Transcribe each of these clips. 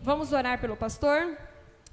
Vamos orar pelo pastor?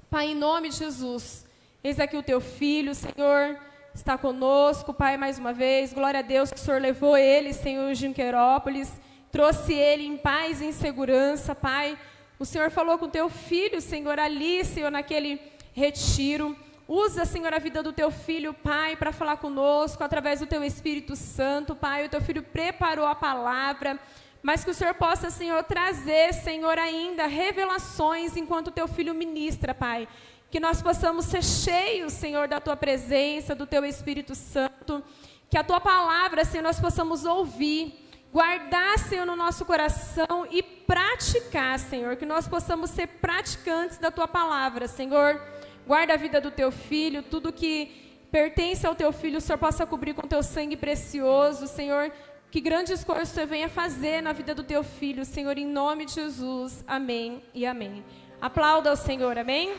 Pai, em nome de Jesus, eis aqui o teu filho, Senhor, está conosco, Pai, mais uma vez. Glória a Deus que o Senhor levou ele, Senhor, de Junquerópolis, trouxe ele em paz e em segurança, Pai. O Senhor falou com o teu filho, Senhor, ali, Senhor, naquele retiro. Usa, Senhor, a vida do teu filho, Pai, para falar conosco, através do teu Espírito Santo, Pai. O teu filho preparou a palavra, mas que o Senhor possa, Senhor, trazer, Senhor, ainda revelações enquanto o teu filho ministra, Pai. Que nós possamos ser cheios, Senhor, da tua presença, do teu Espírito Santo. Que a tua palavra, Senhor, nós possamos ouvir, guardar, Senhor, no nosso coração e praticar, Senhor. Que nós possamos ser praticantes da tua palavra, Senhor. Guarda a vida do teu filho, tudo que pertence ao teu filho, o Senhor possa cobrir com teu sangue precioso, Senhor. Que grandes coisas o Senhor venha fazer na vida do teu filho, Senhor, em nome de Jesus. Amém e amém. Aplauda ao Senhor, amém?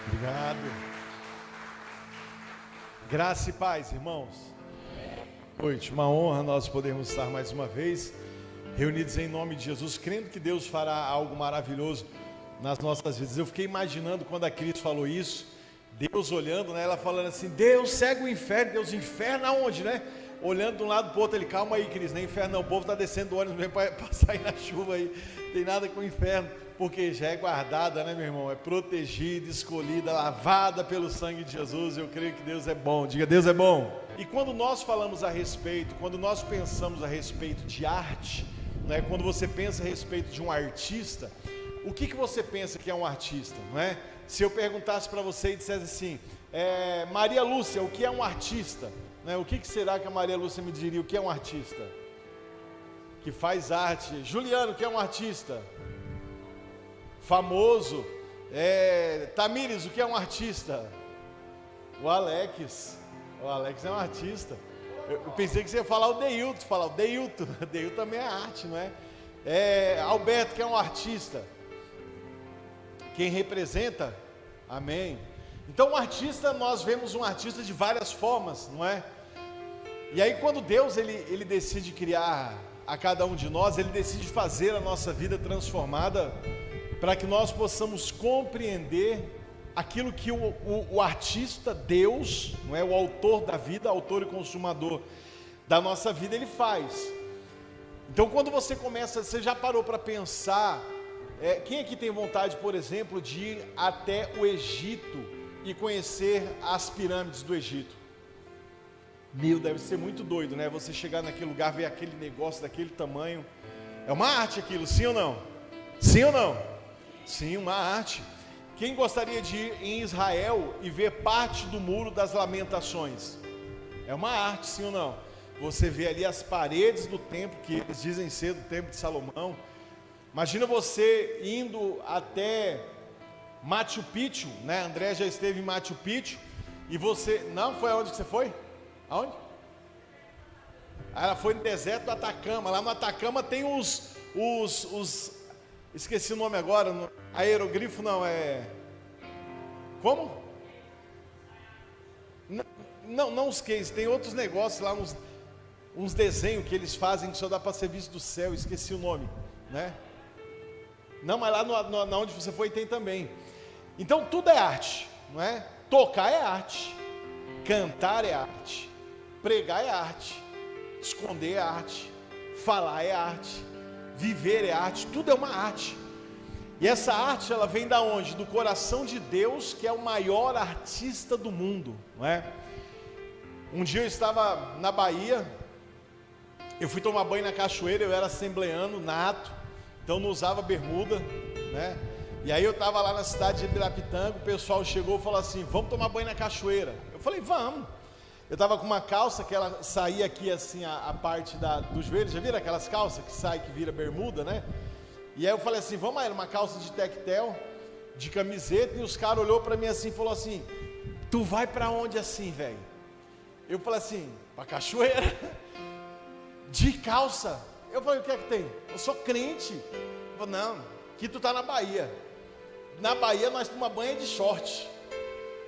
Obrigado. Graça e paz, irmãos. Noite, uma honra nós podermos estar mais uma vez reunidos em nome de Jesus, crendo que Deus fará algo maravilhoso nas nossas vidas. Eu fiquei imaginando quando a Cris falou isso, Deus olhando, né, ela falando assim, Deus cega o inferno. Deus, inferno aonde, né? Olhando de um lado para o outro, ele, calma aí, Cris, nem inferno não, o povo está descendo do ônibus mesmo para sair na chuva aí, tem nada com o inferno, porque já é guardada, né, meu irmão, é protegida, escolhida, lavada pelo sangue de Jesus. Eu creio que Deus é bom, diga, Deus é bom. E quando nós falamos a respeito, quando nós pensamos a respeito de arte, né, quando você pensa a respeito de um artista, o que você pensa que é um artista, não é? Se eu perguntasse para você e dissesse assim, Maria Lúcia, o que é um artista? Né? O que será que a Maria Lúcia me diria? O que é um artista? Que faz arte. Juliano, o que é um artista? Famoso. Tamires, o que é um artista? O Alex é um artista. Eu pensei que você ia falar o Deilton. Deilton também é arte, não é? Alberto, que é um artista. Quem representa? Amém. Então, um artista, nós vemos um artista de várias formas, não é? E aí, quando Deus ele decide criar a cada um de nós, Ele decide fazer a nossa vida transformada, para que nós possamos compreender aquilo que o artista, Deus, não é, o autor da vida, autor e consumador da nossa vida, Ele faz. Então, quando você começa, você já parou para pensar, quem aqui tem vontade, por exemplo, de ir até o Egito e conhecer as pirâmides do Egito? Deve ser muito doido, né? Você chegar naquele lugar, ver aquele negócio daquele tamanho. É uma arte aquilo, sim ou não? Sim ou não? Sim, uma arte. Quem gostaria de ir em Israel e ver parte do Muro das Lamentações? É uma arte, sim ou não? Você vê ali as paredes do templo, que eles dizem ser do templo de Salomão. Imagina você indo até Machu Picchu, né? André já esteve em Machu Picchu. E você, não, foi aonde que você foi? Aonde? Ela foi no deserto do Atacama. Lá no Atacama tem esqueci o nome agora, aerogrifo não, como? Não os cases, tem outros negócios lá, uns desenhos que eles fazem que só dá para ser visto do céu, esqueci o nome, né? Não, mas lá onde você foi tem também. Então tudo é arte, não é? Tocar é arte, cantar é arte, pregar é arte, esconder é arte, falar é arte, viver é arte, tudo é uma arte. E essa arte, ela vem da onde? Do coração de Deus, que é o maior artista do mundo, não é? Um dia eu estava na Bahia, eu fui tomar banho na cachoeira, eu era assembleano nato, então não usava bermuda, né? E aí eu estava lá na cidade de Ibirapitanga, o pessoal chegou e falou assim, vamos tomar banho na cachoeira. Eu falei, vamos. Eu estava com uma calça que ela saía aqui assim, a parte dos joelhos, já viram aquelas calças que sai, que vira bermuda, né? E aí eu falei assim, vamos aí, uma calça de tectel, de camiseta, e os caras olhou para mim assim e falou assim, tu vai para onde assim, velho? Eu falei assim, para cachoeira, de calça. Eu falei, o que é que tem? Eu sou crente. Eu falei, não, aqui tu tá na Bahia. Na Bahia nós tomamos banho de short.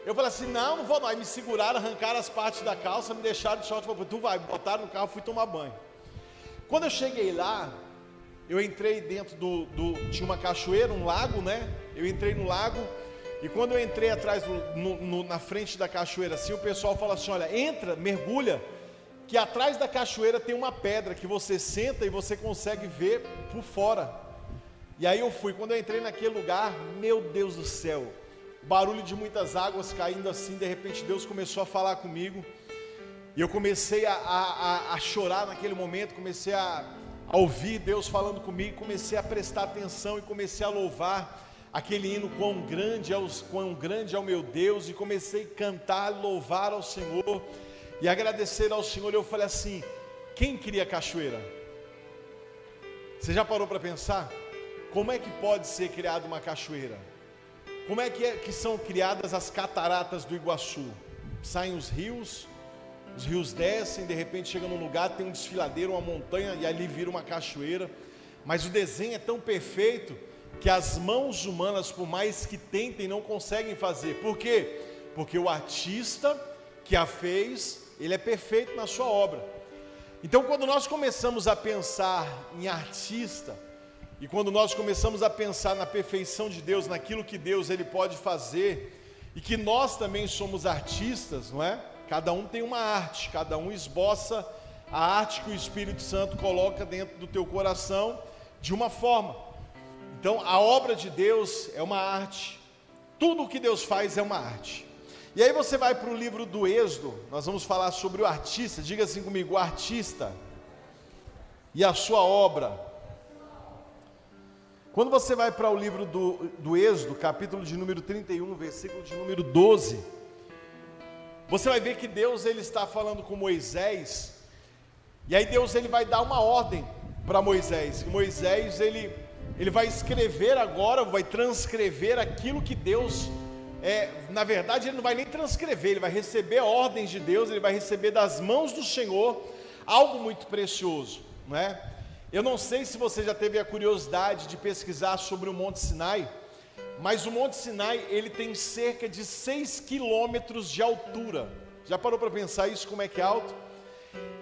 Eu falei assim, não vou não. Aí me seguraram, arrancaram as partes da calça, me deixaram de short. Eu falei, tu vai, botaram no carro, fui tomar banho. Quando eu cheguei lá, eu entrei dentro tinha uma cachoeira, um lago, né? Eu entrei no lago, e quando eu entrei atrás, na frente da cachoeira, assim, o pessoal fala assim: olha, entra, mergulha, que atrás da cachoeira tem uma pedra que você senta e você consegue ver por fora. E aí eu fui, quando eu entrei naquele lugar, meu Deus do céu, barulho de muitas águas caindo assim, de repente Deus começou a falar comigo, e eu comecei a chorar naquele momento, comecei a ouvir Deus falando comigo, comecei a prestar atenção e comecei a louvar aquele hino, quão grande é o meu Deus, e comecei a cantar, louvar ao Senhor e agradecer ao Senhor. Eu falei assim: quem cria cachoeira? Você já parou para pensar? Como é que pode ser criada uma cachoeira? Como é que são criadas as cataratas do Iguaçu? Saem os rios descem, de repente chega num lugar, tem um desfiladeiro, uma montanha, e ali vira uma cachoeira. Mas o desenho é tão perfeito que as mãos humanas, por mais que tentem, não conseguem fazer. Por quê? Porque o artista que a fez, ele é perfeito na sua obra. Então, quando nós começamos a pensar em artista, e quando nós começamos a pensar na perfeição de Deus, naquilo que Deus ele pode fazer, e que nós também somos artistas, não é? Cada um tem uma arte, cada um esboça a arte que o Espírito Santo coloca dentro do teu coração de uma forma. Então, a obra de Deus é uma arte, tudo o que Deus faz é uma arte. E aí você vai para o livro do Êxodo, nós vamos falar sobre o artista. Diga assim comigo: o artista e a sua obra. Quando você vai para o livro do Êxodo, capítulo de número 31, versículo de número 12, você vai ver que Deus ele está falando com Moisés, e aí Deus ele vai dar uma ordem para Moisés, que Moisés ele vai escrever agora, vai transcrever aquilo que Deus, na verdade ele não vai nem transcrever, ele vai receber ordens de Deus, ele vai receber das mãos do Senhor algo muito precioso, não é? Eu não sei se você já teve a curiosidade de pesquisar sobre o Monte Sinai, mas o Monte Sinai ele tem cerca de 6 quilômetros de altura. Já parou para pensar isso, como é que é alto?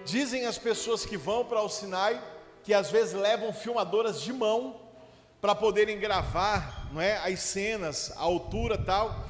Dizem as pessoas que vão para o Sinai, que às vezes levam filmadoras de mão, para poderem gravar, não é, as cenas, a altura e tal.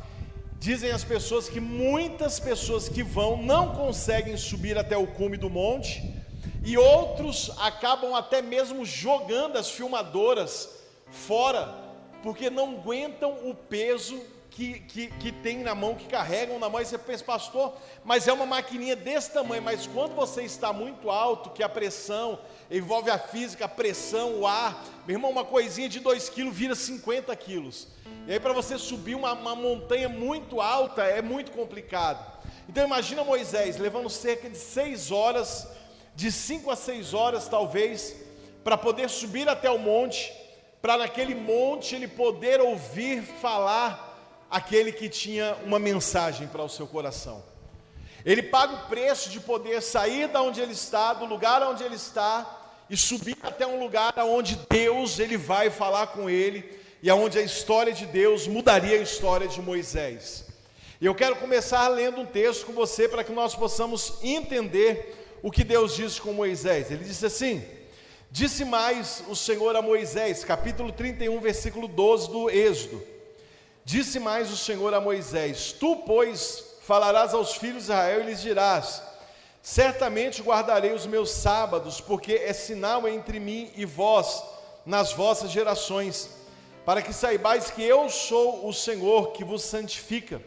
Dizem as pessoas que muitas pessoas que vão não conseguem subir até o cume do monte, e outros acabam até mesmo jogando as filmadoras fora, porque não aguentam o peso que tem na mão, que carregam na mão. E você pensa: pastor, mas é uma maquininha desse tamanho. Mas quando você está muito alto, que a pressão envolve a física, a pressão, o ar, meu irmão, uma coisinha de 2 quilos vira 50 quilos. E aí para você subir uma montanha muito alta é muito complicado. Então imagina Moisés levando cerca de 6 horas, de 5 a 6 horas talvez, para poder subir até o monte, para naquele monte ele poder ouvir falar aquele que tinha uma mensagem para o seu coração. Ele paga o preço de poder sair da onde ele está, do lugar onde ele está, e subir até um lugar onde Deus ele vai falar com ele, e aonde a história de Deus mudaria a história de Moisés. E eu quero começar lendo um texto com você, para que nós possamos entender o que Deus disse com Moisés. Ele disse assim: disse mais o Senhor a Moisés, capítulo 31, versículo 12 do Êxodo. Disse mais o Senhor a Moisés: tu, pois, falarás aos filhos de Israel e lhes dirás: certamente guardarei os meus sábados, porque é sinal entre mim e vós nas vossas gerações, para que saibais que eu sou o Senhor que vos santifica.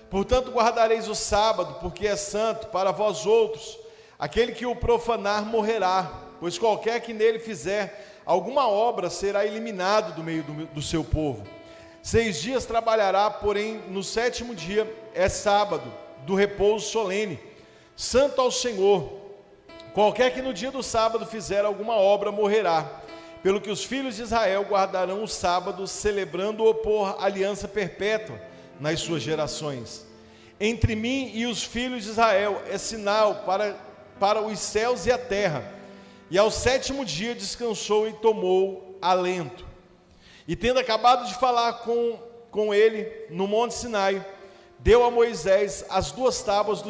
Portanto guardareis o sábado, porque é santo para vós outros. Aquele que o profanar morrerá, pois qualquer que nele fizer alguma obra será eliminado do meio do seu povo. 6 dias trabalhará, porém no 7º dia é sábado, do repouso solene, santo ao Senhor. Qualquer que no dia do sábado fizer alguma obra morrerá. Pelo que os filhos de Israel guardarão o sábado, celebrando-o por aliança perpétua nas suas gerações. Entre mim e os filhos de Israel é sinal para os céus e a terra. E ao 7º dia descansou e tomou alento. E tendo acabado de falar com ele no Monte Sinai, deu a Moisés as 2 tábuas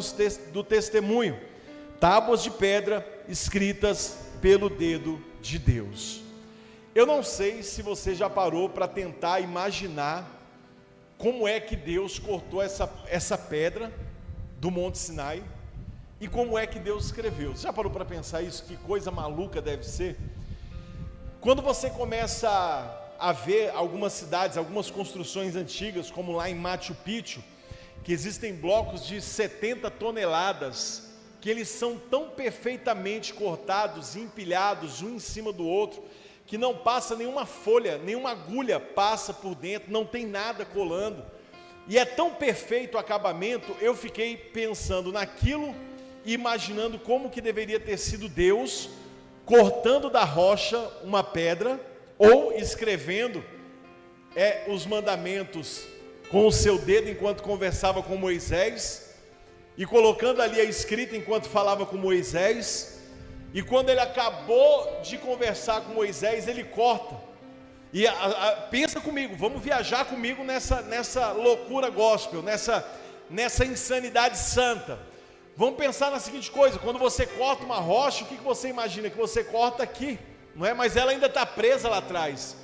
do testemunho, tábuas de pedra escritas pelo dedo de Deus. Eu não sei se você já parou para tentar imaginar como é que Deus cortou essa pedra do Monte Sinai e como é que Deus escreveu. Você já parou para pensar isso? Que coisa maluca deve ser? Quando você começa a ver algumas cidades, algumas construções antigas, como lá em Machu Picchu, que existem blocos de 70 toneladas, que eles são tão perfeitamente cortados e empilhados um em cima do outro, que não passa nenhuma folha, nenhuma agulha passa por dentro, não tem nada colando, e é tão perfeito o acabamento. Eu fiquei pensando naquilo e imaginando como que deveria ter sido Deus cortando da rocha uma pedra, ou escrevendo os mandamentos com o seu dedo enquanto conversava com Moisés, e colocando ali a escrita enquanto falava com Moisés. E quando ele acabou de conversar com Moisés, ele corta. E pensa comigo, vamos viajar comigo nessa loucura gospel, nessa insanidade santa. Vamos pensar na seguinte coisa: quando você corta uma rocha, o que você imagina? Que você corta aqui, não é? Mas ela ainda está presa lá atrás.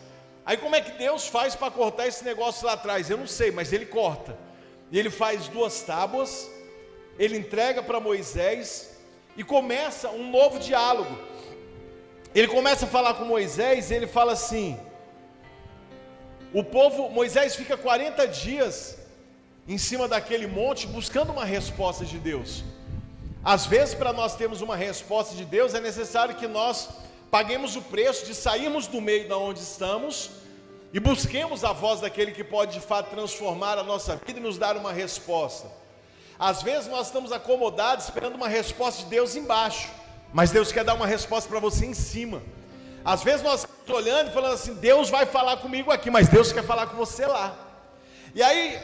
Aí como é que Deus faz para cortar esse negócio lá atrás? Eu não sei, mas ele corta. E ele faz 2 tábuas, ele entrega para Moisés, e começa um novo diálogo. Ele começa a falar com Moisés, e ele fala assim: Moisés fica 40 dias em cima daquele monte, buscando uma resposta de Deus. Às vezes, para nós termos uma resposta de Deus, é necessário que nós paguemos o preço de sairmos do meio de onde estamos, e busquemos a voz daquele que pode de fato transformar a nossa vida e nos dar uma resposta. Às vezes nós estamos acomodados esperando uma resposta de Deus embaixo, mas Deus quer dar uma resposta para você em cima. Às vezes nós estamos olhando e falando assim: Deus vai falar comigo aqui, mas Deus quer falar com você lá. E aí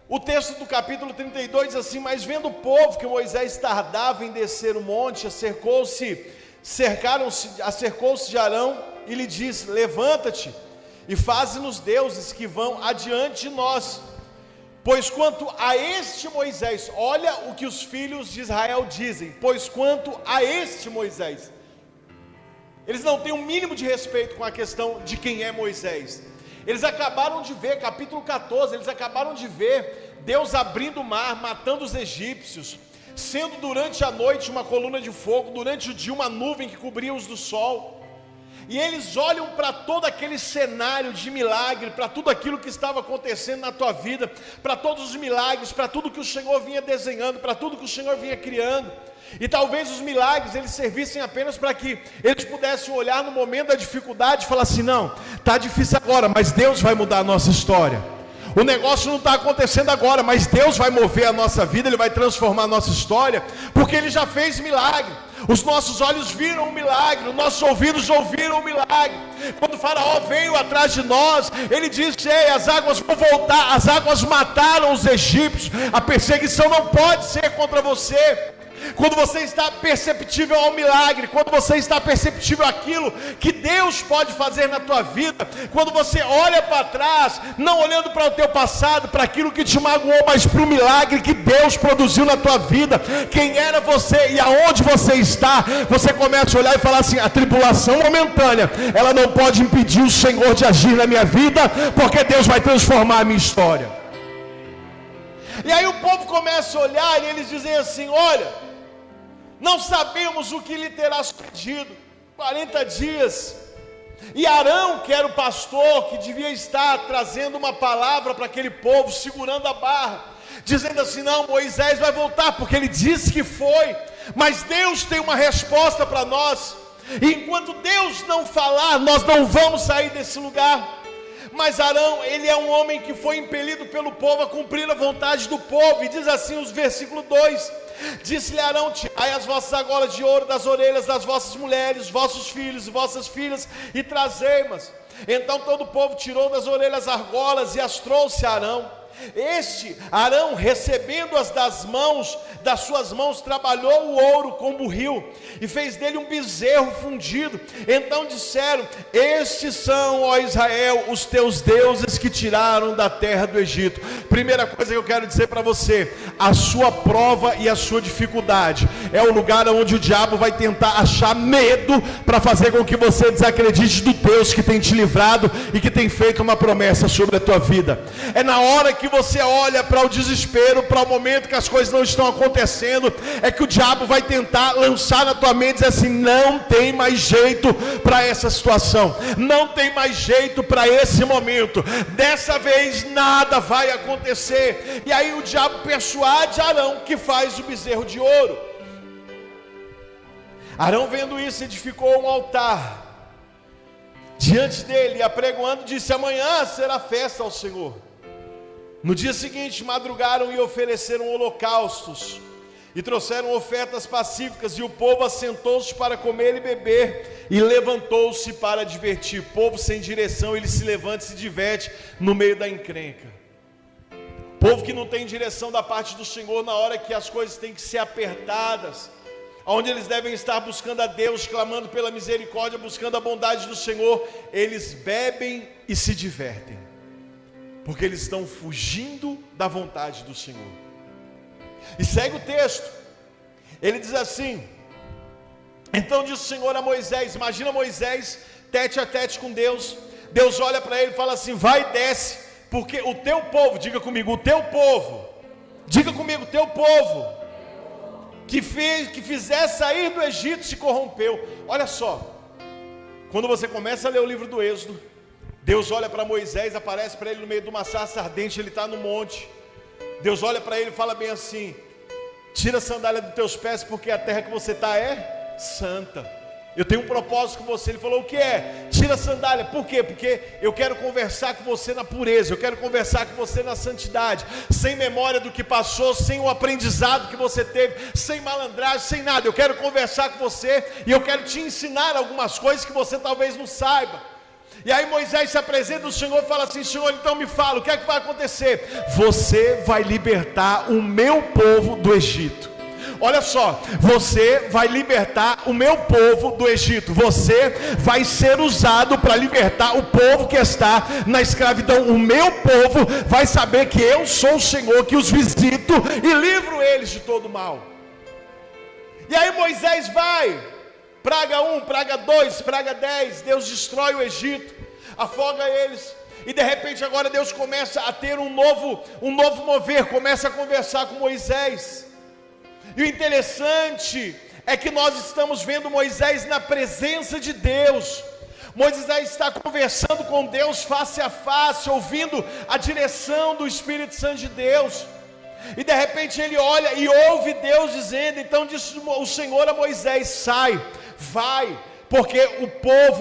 o texto do capítulo 32 diz assim: mas vendo o povo que Moisés tardava em descer o monte, acercou-se de Arão e lhe disse: levanta-te e faze-nos deuses que vão adiante de nós. Pois quanto a este Moisés, olha o que os filhos de Israel dizem: pois quanto a este Moisés. Eles não têm um mínimo de respeito com a questão de quem é Moisés. Eles acabaram de ver, capítulo 14, eles acabaram de ver Deus abrindo o mar, matando os egípcios, sendo durante a noite uma coluna de fogo, durante o dia uma nuvem que cobria-os do sol. E eles olham para todo aquele cenário de milagre, para tudo aquilo que estava acontecendo na tua vida, para todos os milagres, para tudo que o Senhor vinha desenhando, para tudo que o Senhor vinha criando. E talvez os milagres eles servissem apenas para que eles pudessem olhar no momento da dificuldade e falar assim: não, está difícil agora, mas Deus vai mudar a nossa história. O negócio não está acontecendo agora, mas Deus vai mover a nossa vida, Ele vai transformar a nossa história, porque Ele já fez milagre. Os nossos olhos viram o milagre, os nossos ouvidos ouviram o milagre. Quando o faraó veio atrás de nós, ele disse: ei, as águas vão voltar, as águas mataram os egípcios, a perseguição não pode ser contra você. Quando você está perceptível ao milagre, quando você está perceptível àquilo que Deus pode fazer na tua vida, quando você olha para trás, não olhando para o teu passado, para aquilo que te magoou, mas para o milagre que Deus produziu na tua vida, quem era você e aonde você está, você começa a olhar e falar assim: a tribulação momentânea, ela não pode impedir o Senhor de agir na minha vida, porque Deus vai transformar a minha história. E aí o povo começa a olhar e eles dizem assim: olha, não sabemos o que lhe terá sucedido. 40 dias. E Arão, que era o pastor, que devia estar trazendo uma palavra para aquele povo, segurando a barra, dizendo assim: não, Moisés vai voltar, porque ele disse que foi, mas Deus tem uma resposta para nós, e enquanto Deus não falar, nós não vamos sair desse lugar. Mas Arão, ele é um homem que foi impelido pelo povo a cumprir a vontade do povo, e diz assim os versículo 2: disse-lhe Arão: tirai as vossas argolas de ouro das orelhas das vossas mulheres, vossos filhos e vossas filhas, e trazei-mas. Então todo o povo tirou das orelhas argolas e as trouxe a Arão. Arão, recebendo-as das suas mãos, trabalhou o ouro com burril e fez dele um bezerro fundido. Então disseram: estes são, ó Israel, os teus deuses que tiraram da terra do Egito. Primeira coisa que eu quero dizer para você: a sua prova e a sua dificuldade é o lugar onde o diabo vai tentar achar medo para fazer com que você desacredite do Deus que tem te livrado e que tem feito uma promessa sobre a tua vida. É na hora que você olha para o desespero, para o momento que as coisas não estão acontecendo, é que o diabo vai tentar lançar na tua mente e dizer assim: não tem mais jeito para essa situação, não tem mais jeito para esse momento, dessa vez nada vai acontecer. E aí o diabo persuade Arão, que faz o bezerro de ouro. Arão, vendo isso, edificou um altar diante dele, e apregoando disse: amanhã será festa ao Senhor. No dia seguinte madrugaram e ofereceram holocaustos e trouxeram ofertas pacíficas, e o povo assentou-se para comer e beber, e levantou-se para divertir. Povo sem direção, ele se levanta e se diverte no meio da encrenca. Povo que não tem direção da parte do Senhor na hora que as coisas têm que ser apertadas, onde eles devem estar buscando a Deus, clamando pela misericórdia, buscando a bondade do Senhor, eles bebem e se divertem, porque eles estão fugindo da vontade do Senhor. E segue o texto, ele diz assim: então disse o Senhor a Moisés, imagina Moisés tete a tete com Deus. Deus olha para ele e fala assim: vai e desce, porque o teu povo, diga comigo, o teu povo, diga comigo, o teu povo, que fizesse sair do Egito, se corrompeu. Olha só, quando você começa a ler o livro do Êxodo, Deus olha para Moisés, aparece para ele no meio de uma sarça ardente, ele está no monte. Deus olha para ele e fala bem assim: tira a sandália dos teus pés, porque a terra que você está é santa. Eu tenho um propósito com você. Ele falou: o que é? Tira a sandália. Por quê? Porque eu quero conversar com você na pureza, eu quero conversar com você na santidade, sem memória do que passou, sem o aprendizado que você teve, sem malandragem, sem nada. Eu quero conversar com você e eu quero te ensinar algumas coisas que você talvez não saiba. E aí Moisés se apresenta ao Senhor e fala assim: Senhor, então me fala, o que é que vai acontecer? Você vai libertar o meu povo do Egito. Olha só, você vai libertar o meu povo do Egito. Você vai ser usado para libertar o povo que está na escravidão. O meu povo vai saber que eu sou o Senhor, que os visito e livro eles de todo mal. E aí Moisés vai, praga 1, praga 2, praga 10, Deus destrói o Egito, afoga eles. E de repente agora Deus começa a ter um novo mover, começa a conversar com Moisés. E o interessante é que nós estamos vendo Moisés na presença de Deus. Moisés está conversando com Deus face a face, ouvindo a direção do Espírito Santo de Deus. E de repente ele olha e ouve Deus dizendo: então disse o Senhor a Moisés: sai, vai, porque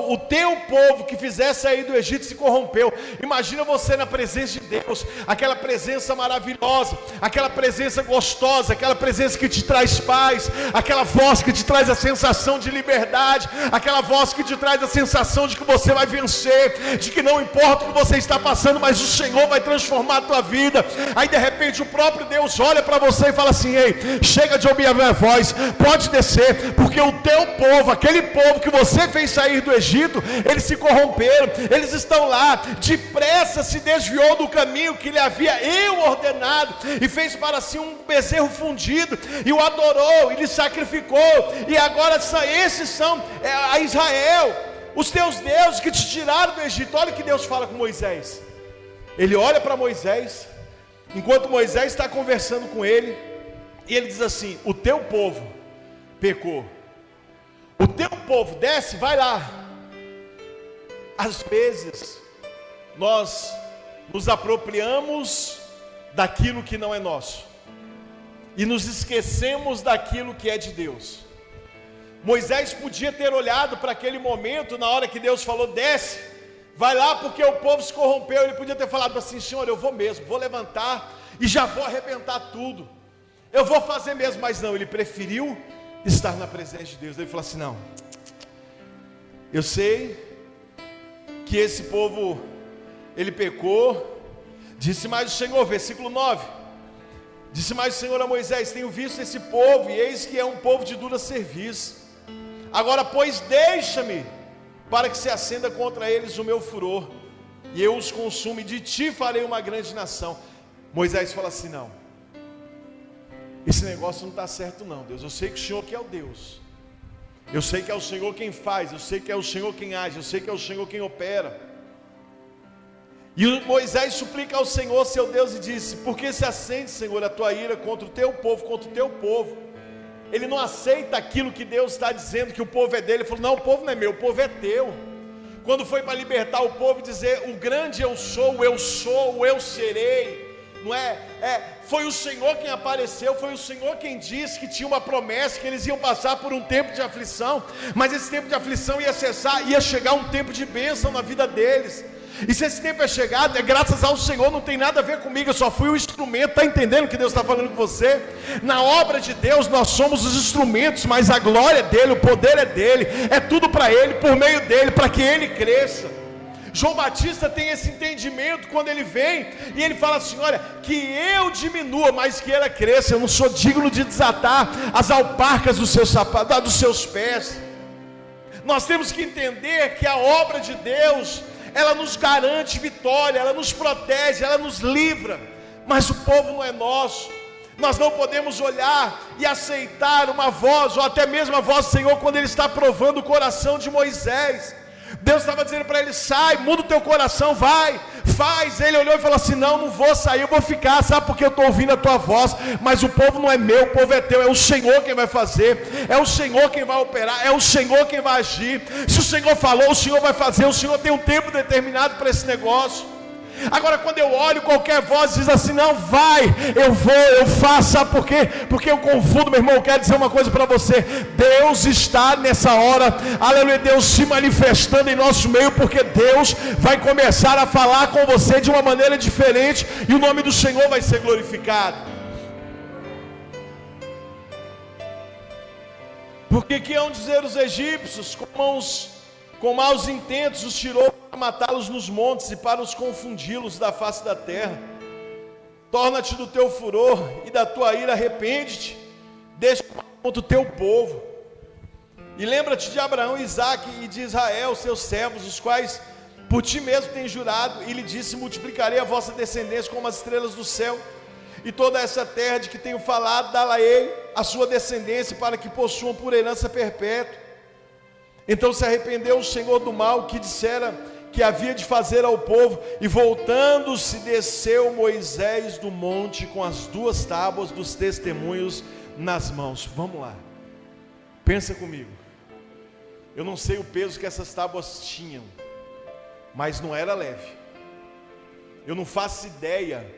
o teu povo que fizesse sair do Egito se corrompeu. Imagina você na presença de Deus, aquela presença maravilhosa, aquela presença gostosa, aquela presença que te traz paz, aquela voz que te traz a sensação de liberdade, aquela voz que te traz a sensação de que você vai vencer, de que não importa o que você está passando, mas o Senhor vai transformar a tua vida. Aí de repente o próprio Deus olha para você e fala assim: ei, chega de ouvir a minha voz, pode descer, porque o teu povo, aquele povo que você fez sair do Egito, eles se corromperam, eles estão lá, depressa se desviou do caminho que lhe havia eu ordenado, e fez para si um bezerro fundido, e o adorou, e lhe sacrificou, e agora esses são a Israel, os teus deuses que te tiraram do Egito. Olha o que Deus fala com Moisés. Ele olha para Moisés, enquanto Moisés está conversando com ele, e ele diz assim: o teu povo pecou. O teu povo, desce, vai lá. Às vezes nós nos apropriamos daquilo que não é nosso e nos esquecemos daquilo que é de Deus. Moisés podia ter olhado para aquele momento, na hora que Deus falou: desce, vai lá, porque o povo se corrompeu. Ele podia ter falado assim: Senhor, eu vou mesmo, vou levantar e já vou arrebentar tudo, eu vou fazer mesmo. Mas não, ele preferiu estar na presença de Deus. Ele falou assim: não, eu sei que esse povo, ele pecou, Disse mais o Senhor, versículo 9, disse mais o Senhor a Moisés: tenho visto esse povo, e eis que é um povo de dura serviço. Agora, pois, deixa-me, para que se acenda contra eles o meu furor, e eu os consumo, e de ti farei uma grande nação. Moisés fala assim: não, esse negócio não está certo não, Deus. Eu sei que o Senhor que é o Deus, eu sei que é o Senhor quem faz, eu sei que é o Senhor quem age, eu sei que é o Senhor quem opera. E Moisés suplica ao Senhor, seu Deus, e disse: por que se acende, Senhor, a tua ira contra o teu povo, contra o teu povo? Ele não aceita aquilo que Deus está dizendo, que o povo é dele. Ele falou: não, o povo não é meu, o povo é teu. Quando foi para libertar o povo e dizer: o grande eu sou, eu serei, não é? Foi o Senhor quem apareceu, foi o Senhor quem disse que tinha uma promessa, que eles iam passar por um tempo de aflição, mas esse tempo de aflição ia cessar, ia chegar um tempo de bênção na vida deles. E se esse tempo é chegado, é graças ao Senhor, não tem nada a ver comigo, eu só fui o instrumento. Está entendendo o que Deus está falando com você? Na obra de Deus nós somos os instrumentos, mas a glória é dele, o poder é dele, é tudo para ele, por meio dele, para que ele cresça. João Batista tem esse entendimento quando ele vem e ele fala assim: olha, que eu diminua, mas que ela cresça. Eu não sou digno de desatar as alparcas dos seus sapatos, dos seus pés. Nós temos que entender que a obra de Deus, ela nos garante vitória, ela nos protege, ela nos livra, mas o povo não é nosso. Nós não podemos olhar e aceitar uma voz, ou até mesmo a voz do Senhor, quando Ele está provando o coração de Moisés. Deus estava dizendo para ele: sai, muda o teu coração, vai, faz. Ele olhou e falou assim: não vou sair, eu vou ficar. Sabe por que eu estou ouvindo a tua voz? Mas o povo não é meu, o povo é teu. É o Senhor quem vai fazer, é o Senhor quem vai operar, é o Senhor quem vai agir. Se o Senhor falou, o Senhor vai fazer. O Senhor tem um tempo determinado para esse negócio. Agora, quando eu olho, qualquer voz diz assim: não, vai, eu vou, eu faço. Sabe por quê? Porque eu confundo, meu irmão. Eu quero dizer uma coisa para você: Deus está nessa hora, aleluia, Deus se manifestando em nosso meio, porque Deus vai começar a falar com você de uma maneira diferente, e o nome do Senhor vai ser glorificado. Porque que hão dizer os egípcios: com maus intentos os tirou para matá-los nos montes e para os confundi-los da face da terra. Torna-te do teu furor e da tua ira, arrepende-te, deixa contra o teu povo. E lembra-te de Abraão, Isaque e de Israel, seus servos, os quais por ti mesmo tens jurado, e lhe disse: multiplicarei a vossa descendência como as estrelas do céu, e toda essa terra de que tenho falado, dá-la-ei a sua descendência, para que possuam por herança perpétua. Então se arrependeu o Senhor do mal que dissera que havia de fazer ao povo, e voltando-se desceu Moisés do monte com as 2 tábuas dos testemunhos nas mãos. Vamos lá, pensa comigo. Eu não sei o peso que essas tábuas tinham, mas não era leve. Eu não faço ideia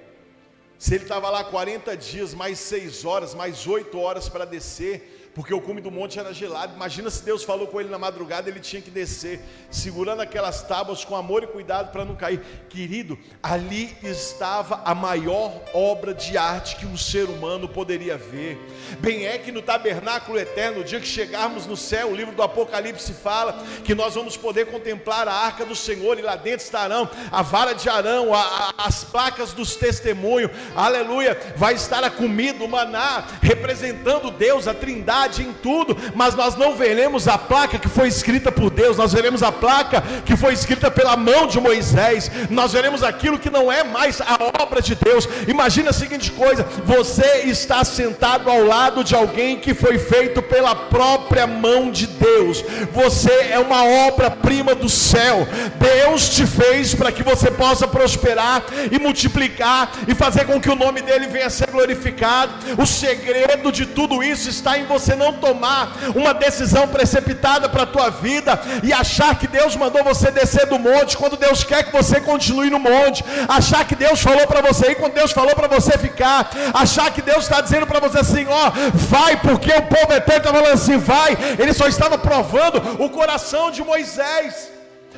se ele estava lá 40 dias, mais 6 horas, mais 8 horas para descer, porque o cume do monte era gelado. Imagina se Deus falou com ele na madrugada, ele tinha que descer, segurando aquelas tábuas com amor e cuidado para não cair. Querido, ali estava a maior obra de arte que um ser humano poderia ver. Bem é que no tabernáculo eterno, no dia que chegarmos no céu, o livro do Apocalipse fala que nós vamos poder contemplar a arca do Senhor, e lá dentro estarão a vara de Arão, as placas dos testemunhos, aleluia, vai estar a comida, o maná, representando Deus, a trindade em tudo. Mas nós não veremos a placa que foi escrita por Deus, nós veremos a placa que foi escrita pela mão de Moisés. Nós veremos aquilo que não é mais a obra de Deus. Imagina a seguinte coisa: você está sentado ao lado de alguém que foi feito pela própria mão de Deus. Você é uma obra-prima do céu. Deus te fez para que você possa prosperar e multiplicar e fazer com que o nome dele venha a ser glorificado. O segredo de tudo isso está em você não tomar uma decisão precipitada para a tua vida e achar que Deus mandou você descer do monte quando Deus quer que você continue no monte, achar que Deus falou para você ir quando Deus falou para você ficar, achar que Deus está dizendo para você assim: ó, vai, porque o povo eterno está falando assim, vai. Ele só estava provando o coração de Moisés.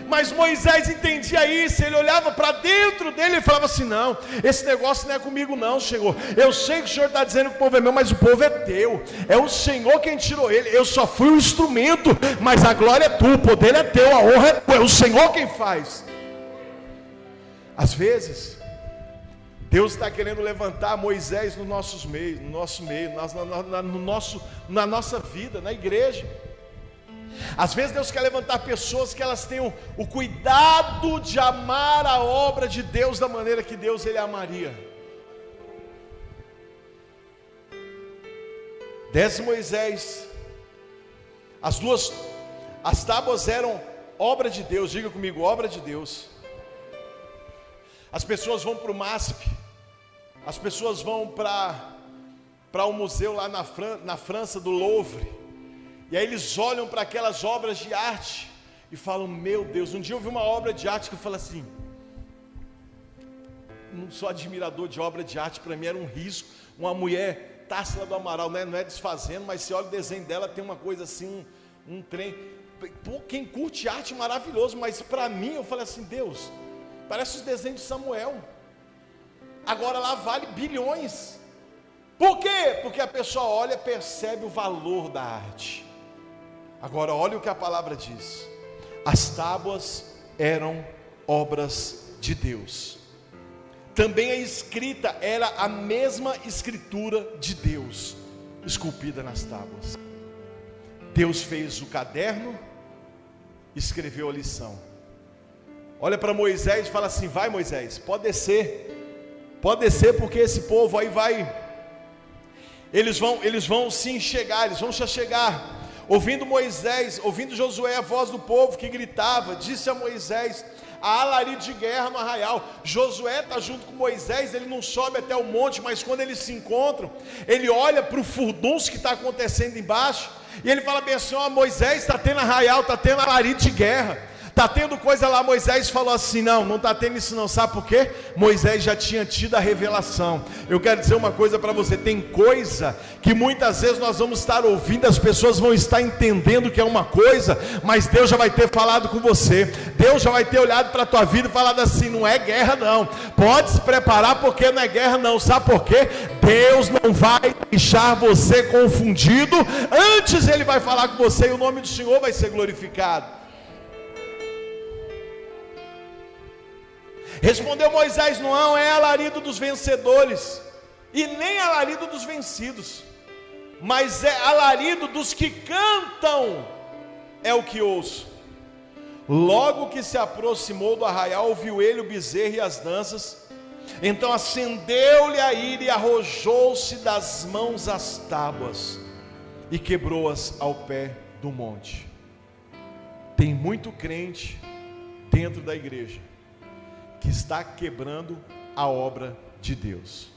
Mas Moisés entendia isso, ele olhava para dentro dele e falava assim: não, esse negócio não é comigo não, Senhor. Eu sei que o Senhor está dizendo que o povo é meu, mas o povo é teu, é o Senhor quem tirou ele. Eu só fui o instrumento, mas a glória é tua, o poder é teu, a honra é tua, é o Senhor quem faz. Às vezes Deus está querendo levantar Moisés no nosso meio, na nossa vida, na igreja. Às vezes Deus quer levantar pessoas que elas tenham o cuidado de amar a obra de Deus da maneira que Deus ele amaria. Desce Moisés, as tábuas eram obra de Deus, diga comigo, obra de Deus. As pessoas vão para o MASP, as pessoas vão para o museu lá na França do Louvre, e aí eles olham para aquelas obras de arte e falam, meu Deus, um dia eu vi uma obra de arte que eu falo assim, não sou admirador de obra de arte, para mim era um risco, uma mulher, Társila do Amaral, né? Não é desfazendo, mas você olha o desenho dela, tem uma coisa assim, um trem, pô, quem curte arte maravilhoso, mas para mim eu falei assim, Deus, parece os desenhos de Samuel, agora lá vale bilhões, por quê? Porque a pessoa olha e percebe o valor da arte. Agora olha o que a palavra diz, as tábuas eram obras de Deus, também a escrita era a mesma escritura de Deus, esculpida nas tábuas. Deus fez o caderno, escreveu a lição. Olha para Moisés e fala assim, vai Moisés, pode descer porque esse povo aí vai, eles vão se enxergar, eles vão se achegar. Ouvindo Moisés, ouvindo Josué a voz do povo que gritava, disse a Moisés, há alarido de guerra no arraial. Josué está junto com Moisés, ele não sobe até o monte, mas quando eles se encontram, ele olha para o furdunço que está acontecendo embaixo, e ele fala bem assim, ó, Moisés, está tendo arraial, está tendo alarido de guerra, está tendo coisa lá. Moisés falou assim, não está tendo isso não, sabe por quê? Moisés já tinha tido a revelação. Eu quero dizer uma coisa para você, tem coisa que muitas vezes nós vamos estar ouvindo, as pessoas vão estar entendendo que é uma coisa, mas Deus já vai ter falado com você, Deus já vai ter olhado para a tua vida e falado assim, não é guerra não, pode se preparar porque não é guerra não, sabe por quê? Deus não vai deixar você confundido, antes Ele vai falar com você e o nome do Senhor vai ser glorificado. Respondeu Moisés, não é alarido dos vencedores, e nem alarido dos vencidos, mas é alarido dos que cantam, é o que ouço. Logo que se aproximou do arraial, ouviu ele o bezerro e as danças, então acendeu-lhe a ira e arrojou-se das mãos as tábuas, e quebrou-as ao pé do monte. Tem muito crente dentro da igreja que está quebrando a obra de Deus.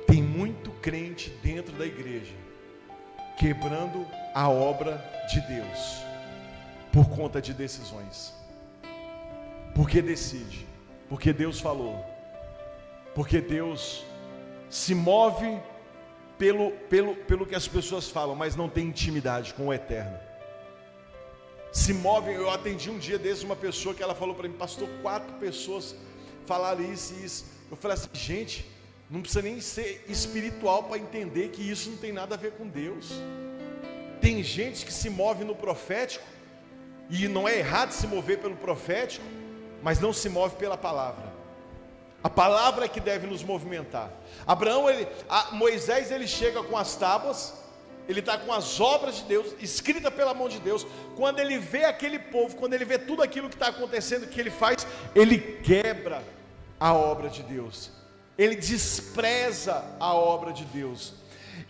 Tem muito crente dentro da igreja quebrando a obra de Deus por conta de decisões. Porque decide, porque Deus falou, porque Deus se move pelo que as pessoas falam, mas não tem intimidade com o eterno. Se movem. Eu atendi um dia desses uma pessoa que ela falou para mim, pastor, 4 pessoas falaram isso e isso. Eu falei assim, gente, não precisa nem ser espiritual para entender que isso não tem nada a ver com Deus. Tem gente que se move no profético, e não é errado se mover pelo profético, mas não se move pela palavra. A palavra é que deve nos movimentar. Moisés ele chega com as tábuas, ele está com as obras de Deus, escrita pela mão de Deus. Quando ele vê aquele povo, quando ele vê tudo aquilo que está acontecendo, o que ele faz? Ele quebra a obra de Deus, ele despreza a obra de Deus,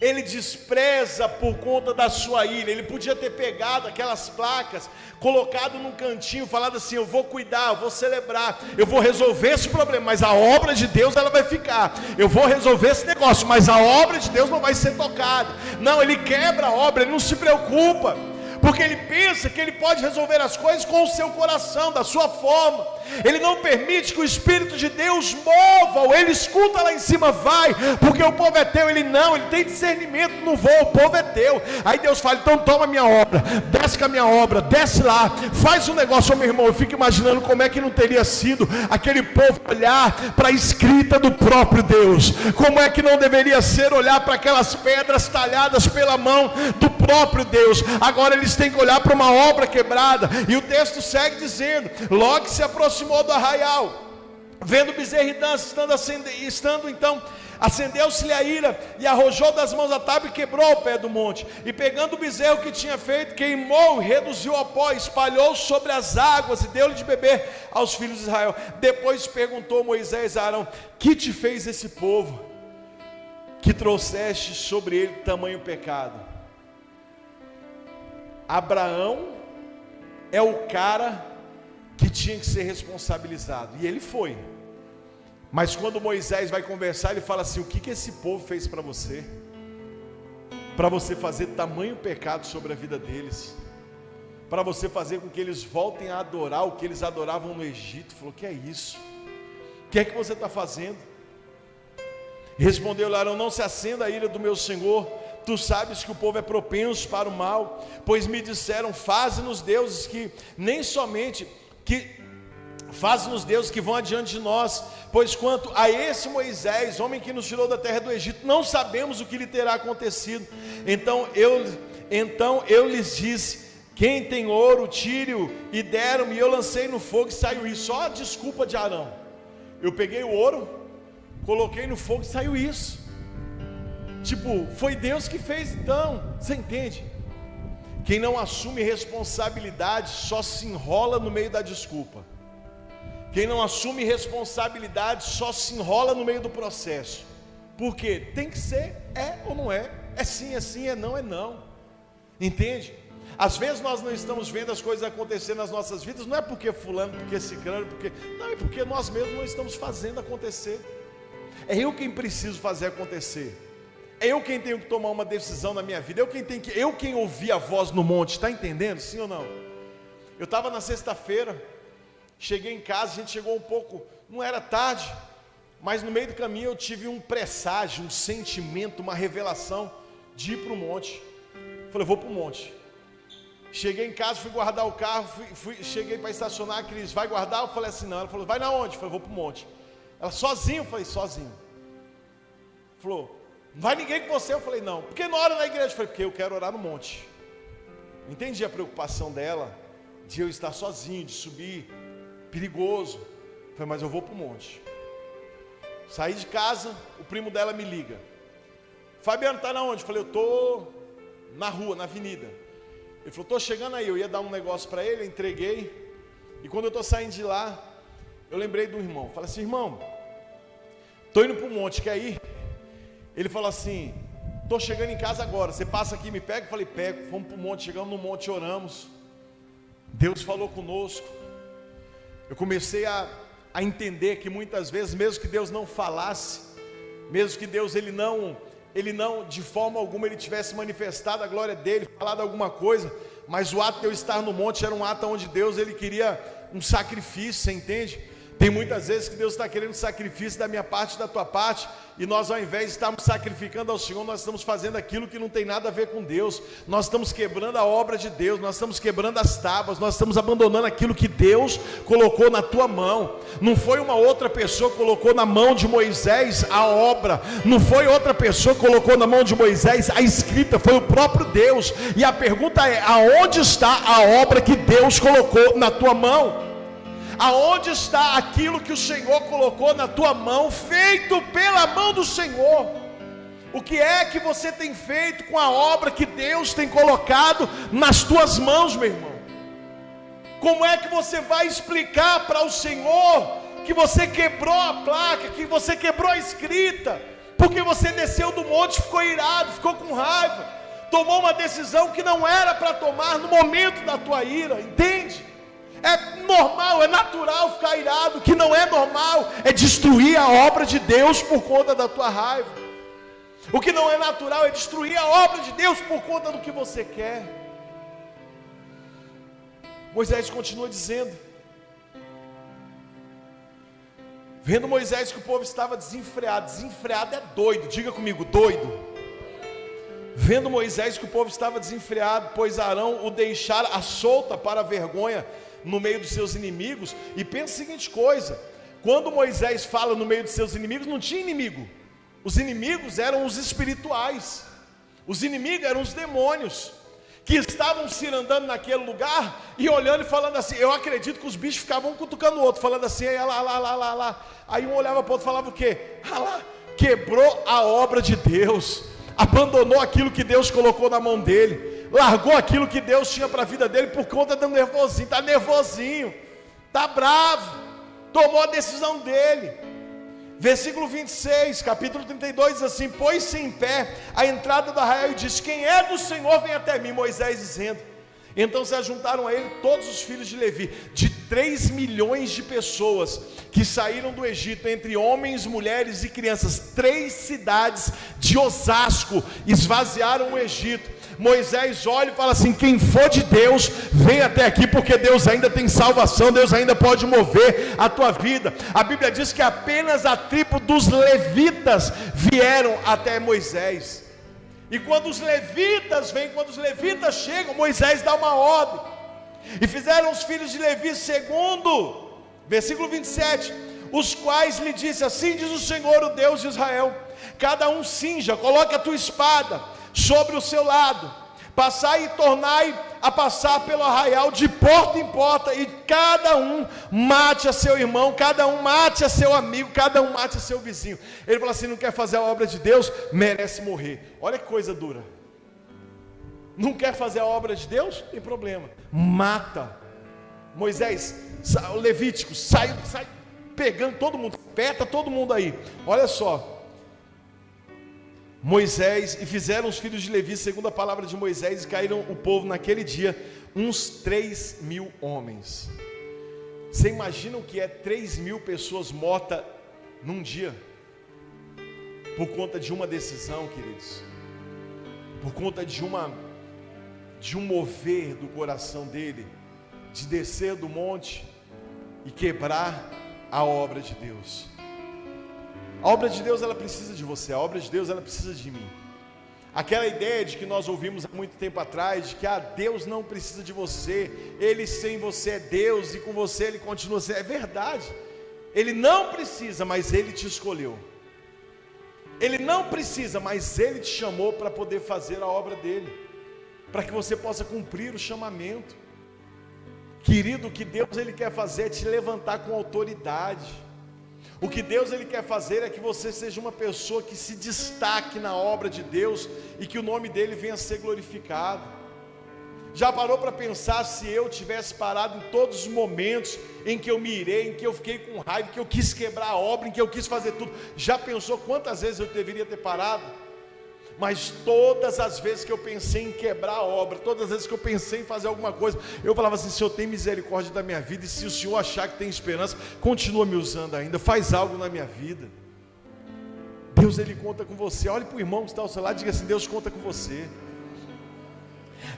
ele despreza por conta da sua ira. Ele podia ter pegado aquelas placas, colocado num cantinho, falado assim, eu vou cuidar, eu vou celebrar, eu vou resolver esse problema, mas a obra de Deus ela vai ficar, eu vou resolver esse negócio, mas a obra de Deus não vai ser tocada. Não, ele quebra a obra, ele não se preocupa, porque ele pensa que ele pode resolver as coisas com o seu coração, da sua forma. Ele não permite que o Espírito de Deus mova, ele escuta lá em cima, vai, porque o povo é teu. Ele não, ele tem discernimento, não vou, o povo é teu. Aí Deus fala, então toma a minha obra, desce com a minha obra, desce lá, faz um negócio. Meu irmão, eu fico imaginando como é que não teria sido aquele povo olhar para a escrita do próprio Deus, como é que não deveria ser olhar para aquelas pedras talhadas pela mão do próprio Deus. Agora eles têm que olhar para uma obra quebrada, e o texto segue dizendo, logo que se aproximou do arraial, Vendo o bezerro e dança, então, acendeu-se-lhe a ira, e arrojou das mãos a tábua e quebrou o pé do monte, e pegando o bezerro que tinha feito, queimou, reduziu a pó, espalhou sobre as águas, e deu-lhe de beber aos filhos de Israel. Depois perguntou Moisés a Arão: que te fez esse povo, que trouxeste sobre ele tamanho pecado? Abraão é o cara que tinha que ser responsabilizado, e ele foi. Mas quando Moisés vai conversar, ele fala assim: o que esse povo fez para você fazer tamanho pecado sobre a vida deles, para você fazer com que eles voltem a adorar o que eles adoravam no Egito? Falou: que é isso? O que é que você está fazendo? Respondeu Arão: não se acenda a ira do meu senhor, tu sabes que o povo é propenso para o mal, pois me disseram: faze-nos deuses faze-nos deuses que vão adiante de nós, pois quanto a esse Moisés, homem que nos tirou da terra do Egito, não sabemos o que lhe terá acontecido. Então eu lhes disse: quem tem ouro, tire-o, e deram-me, e eu lancei no fogo e saiu isso. Só a desculpa de Arão: eu peguei o ouro, coloquei no fogo e saiu isso. Tipo, foi Deus que fez. Então, você entende? Quem não assume responsabilidade só se enrola no meio da desculpa. Quem não assume responsabilidade só se enrola no meio do processo. Por quê? Tem que ser, é ou não é? É sim, é não, é não. Entende? Às vezes nós não estamos vendo as coisas acontecer nas nossas vidas, não é porque fulano, porque ciclano, não, é porque nós mesmos não estamos fazendo acontecer. É eu quem preciso fazer acontecer. É eu quem tenho que tomar uma decisão na minha vida. Eu quem ouvi a voz no monte. Está entendendo? Sim ou não? Eu estava na sexta-feira, cheguei em casa, a gente chegou um pouco, não era tarde, mas no meio do caminho eu tive um presságio, um sentimento, uma revelação de ir para o monte. Falei: vou para o monte. Cheguei em casa, fui guardar o carro, cheguei para estacionar. A Cris: vai guardar? Eu falei assim: não. Ela falou: vai na onde? Eu falei: vou para o monte. Ela: sozinho? Eu falei: sozinho. Falou: não vai ninguém com você? Eu falei: não. Por que não ora na igreja? Eu falei: porque eu quero orar no monte. Entendi a preocupação dela, de eu estar sozinho, de subir, perigoso. Eu falei: mas eu vou para o monte. Saí de casa, o primo dela me liga: Fabiano, está na onde? Eu falei: eu estou na rua, na avenida. Ele falou: estou chegando aí. Eu ia dar um negócio para ele, eu entreguei. E quando eu estou saindo de lá, eu lembrei do irmão. Falei assim: irmão, estou indo para o monte, quer ir? Ele falou assim: estou chegando em casa agora, você passa aqui e me pega? Eu falei: pego. Fomos para o monte, chegamos no monte, oramos. Deus falou conosco. Eu comecei a entender que muitas vezes, mesmo que Deus não falasse, mesmo que Deus ele não de forma alguma ele tivesse manifestado a glória dele, falado alguma coisa, mas o ato de eu estar no monte era um ato onde Deus ele queria um sacrifício, você entende? Tem muitas vezes que Deus está querendo sacrifício da minha parte e da tua parte, e nós, ao invés de estarmos sacrificando ao Senhor, nós estamos fazendo aquilo que não tem nada a ver com Deus. Nós estamos quebrando a obra de Deus, nós estamos quebrando as tábuas, nós estamos abandonando aquilo que Deus colocou na tua mão. Não foi uma outra pessoa que colocou na mão de Moisés a obra, não foi outra pessoa que colocou na mão de Moisés a escrita, foi o próprio Deus. E a pergunta é: aonde está a obra que Deus colocou na tua mão? Aonde está aquilo que o Senhor colocou na tua mão, feito pela mão do Senhor? O que é que você tem feito com a obra que Deus tem colocado nas tuas mãos, meu irmão? Como é que você vai explicar para o Senhor que você quebrou a placa, que você quebrou a escrita, porque você desceu do monte, ficou irado, ficou com raiva, tomou uma decisão que não era para tomar no momento da tua ira, entende? É normal, é natural ficar irado. O que não é normal é destruir a obra de Deus por conta da tua raiva. O que não é natural é destruir a obra de Deus por conta do que você quer. Moisés continua dizendo, vendo Moisés que o povo estava desenfreado. Desenfreado é doido, diga comigo, doido. Vendo Moisés que o povo estava desenfreado, pois Arão o deixara à solta para a vergonha no meio dos seus inimigos. E pensa a seguinte coisa: quando Moisés fala no meio dos seus inimigos, não tinha inimigo. Os inimigos eram os espirituais, os inimigos eram os demônios. que estavam se andando naquele lugar e olhando e falando assim. Eu acredito que os bichos ficavam um cutucando o outro, falando assim, aí lá. Aí um olhava para o outro e falava o quê? Lá, quebrou a obra de Deus, abandonou aquilo que Deus colocou na mão dele, largou aquilo que Deus tinha para a vida dele por conta do nervosinho. Está nervosinho, está bravo, tomou a decisão dele. Versículo 26, capítulo 32 diz assim: pôs-se em pé à entrada do arraial e disse: quem é do Senhor vem até mim. Moisés dizendo. Então se ajuntaram a ele todos os filhos de Levi, de 3 milhões de pessoas que saíram do Egito, entre homens, mulheres e crianças. 3 cidades de Osasco esvaziaram o Egito. Moisés olha e fala assim: quem for de Deus, vem até aqui, porque Deus ainda tem salvação, Deus ainda pode mover a tua vida. A Bíblia diz que apenas a tribo dos levitas vieram até Moisés. E quando os levitas vêm, quando os levitas chegam, Moisés dá uma ordem. E fizeram os filhos de Levi segundo, versículo 27, os quais lhe disse: assim diz o Senhor, o Deus de Israel, cada um cinja, coloque a tua espada sobre o seu lado, passai e tornai a passar pelo arraial de porta em porta, e cada um mate a seu irmão, cada um mate a seu amigo, cada um mate a seu vizinho. Ele falou assim: não quer fazer a obra de Deus, merece morrer. Olha que coisa dura. Não quer fazer a obra de Deus? Não tem problema, mata. Moisés, o Levítico, sai pegando todo mundo, peta todo mundo aí. Olha só, Moisés, e fizeram os filhos de Levi segundo a palavra de Moisés, e caíram o povo naquele dia uns 3.000 homens. Você imagina o que é 3.000 pessoas mortas num dia? Por conta de uma decisão, queridos, por conta de um mover do coração dele, de descer do monte e quebrar a obra de Deus. A obra de Deus, ela precisa de você. A obra de Deus, ela precisa de mim. Aquela ideia de que nós ouvimos há muito tempo atrás, de que Deus não precisa de você, Ele sem você é Deus, e com você Ele continua sendo. É verdade, Ele não precisa, mas Ele te escolheu. Ele não precisa, mas Ele te chamou para poder fazer a obra dEle, para que você possa cumprir o chamamento. Querido, o que Deus Ele quer fazer é te levantar com autoridade. O que Deus Ele quer fazer é que você seja uma pessoa que se destaque na obra de Deus e que o nome dEle venha a ser glorificado. Já parou para pensar, se eu tivesse parado em todos os momentos em que eu me irei, em que eu fiquei com raiva, em que eu quis quebrar a obra, em que eu quis fazer tudo? Já pensou quantas vezes eu deveria ter parado? Mas todas as vezes que eu pensei em quebrar a obra, todas as vezes que eu pensei em fazer alguma coisa, eu falava assim: Senhor, tem misericórdia da minha vida, e se o Senhor achar que tem esperança, continua me usando ainda, faz algo na minha vida. Deus, Ele conta com você. Olhe para o irmão que está ao seu lado e diga assim: Deus conta com você.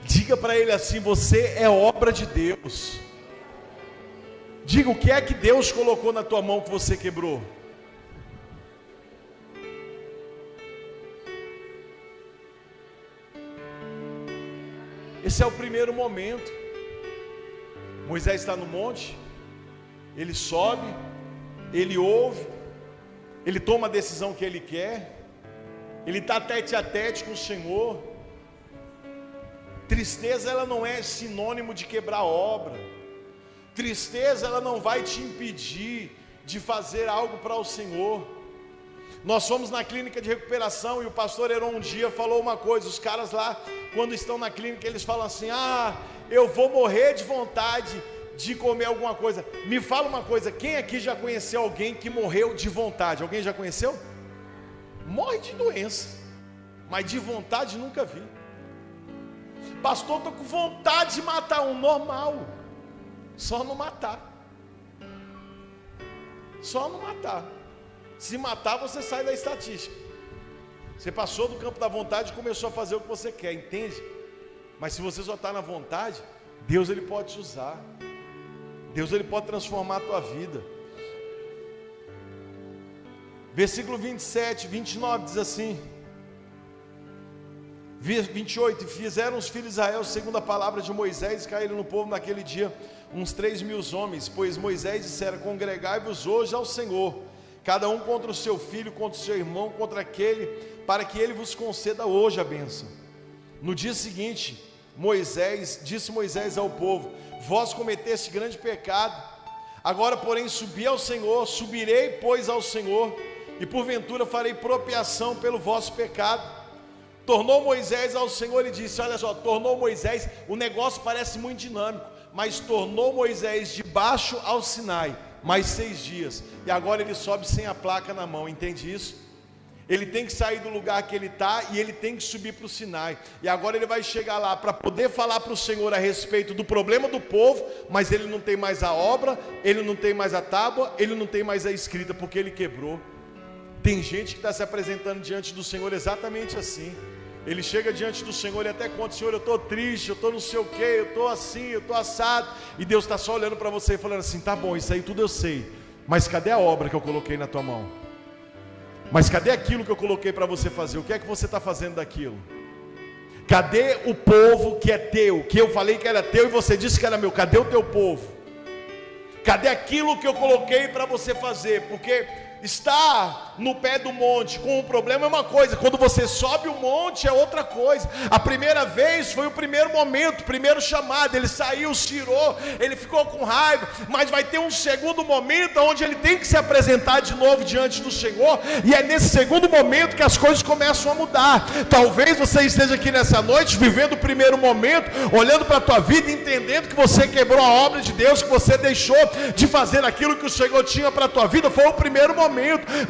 Diga para ele assim: você é obra de Deus. Diga: o que é que Deus colocou na tua mão que você quebrou? Esse é o primeiro momento. Moisés está no monte, ele sobe, ele ouve, ele toma a decisão que ele quer, ele está tete a tete com o Senhor. Tristeza, ela não é sinônimo de quebrar obra. Tristeza, ela não vai te impedir de fazer algo para o Senhor. Nós fomos na clínica de recuperação e o pastor Heron um dia falou uma coisa. Os caras lá, quando estão na clínica, eles falam assim: eu vou morrer de vontade de comer alguma coisa. Me fala uma coisa, quem aqui já conheceu alguém que morreu de vontade? Alguém já conheceu? Morre de doença, mas de vontade nunca vi. Pastor, estou com vontade de matar um. Normal, só não matar. Só não matar. Se matar, você sai da estatística. Você passou do campo da vontade e começou a fazer o que você quer, entende? Mas se você só está na vontade, Deus Ele pode te usar. Deus Ele pode transformar a tua vida. Versículo 27, 29 diz assim, 28, fizeram os filhos de Israel segundo a palavra de Moisés, e caíram no povo naquele dia uns 3.000 homens, pois Moisés dissera: congregai-vos hoje ao Senhor, cada um contra o seu filho, contra o seu irmão, contra aquele, para que ele vos conceda hoje a bênção. No dia seguinte, disse Moisés ao povo: vós cometeste grande pecado, agora porém subi ao Senhor, subirei pois ao Senhor, e porventura farei propiação pelo vosso pecado. Tornou Moisés ao Senhor e disse, olha só, tornou Moisés, o negócio parece muito dinâmico, mas tornou Moisés de baixo ao Sinai, mais 6 dias, e agora ele sobe sem a placa na mão, entende isso? Ele tem que sair do lugar que ele está e ele tem que subir para o Sinai, e agora ele vai chegar lá para poder falar para o Senhor a respeito do problema do povo, mas ele não tem mais a obra, ele não tem mais a tábua, ele não tem mais a escrita, porque ele quebrou. Tem gente que está se apresentando diante do Senhor exatamente assim. Ele chega diante do Senhor e até conta: Senhor, eu estou triste, eu estou não sei o que, eu estou assim, eu estou assado. E Deus está só olhando para você e falando assim: tá bom, isso aí tudo eu sei, mas cadê a obra que eu coloquei na tua mão? Mas cadê aquilo que eu coloquei para você fazer? O que é que você está fazendo daquilo? Cadê o povo que é teu, que eu falei que era teu e você disse que era meu? Cadê o teu povo? Cadê aquilo que eu coloquei para você fazer? Porque estar no pé do monte com um problema é uma coisa, quando você sobe o monte é outra coisa. A primeira vez foi o primeiro momento, o primeiro chamado, ele saiu, tirou, ele ficou com raiva, mas vai ter um segundo momento onde ele tem que se apresentar de novo diante do Senhor, e é nesse segundo momento que as coisas começam a mudar. Talvez você esteja aqui nessa noite, vivendo o primeiro momento, olhando para a tua vida, entendendo que você quebrou a obra de Deus, que você deixou de fazer aquilo que o Senhor tinha para a tua vida, foi o primeiro momento,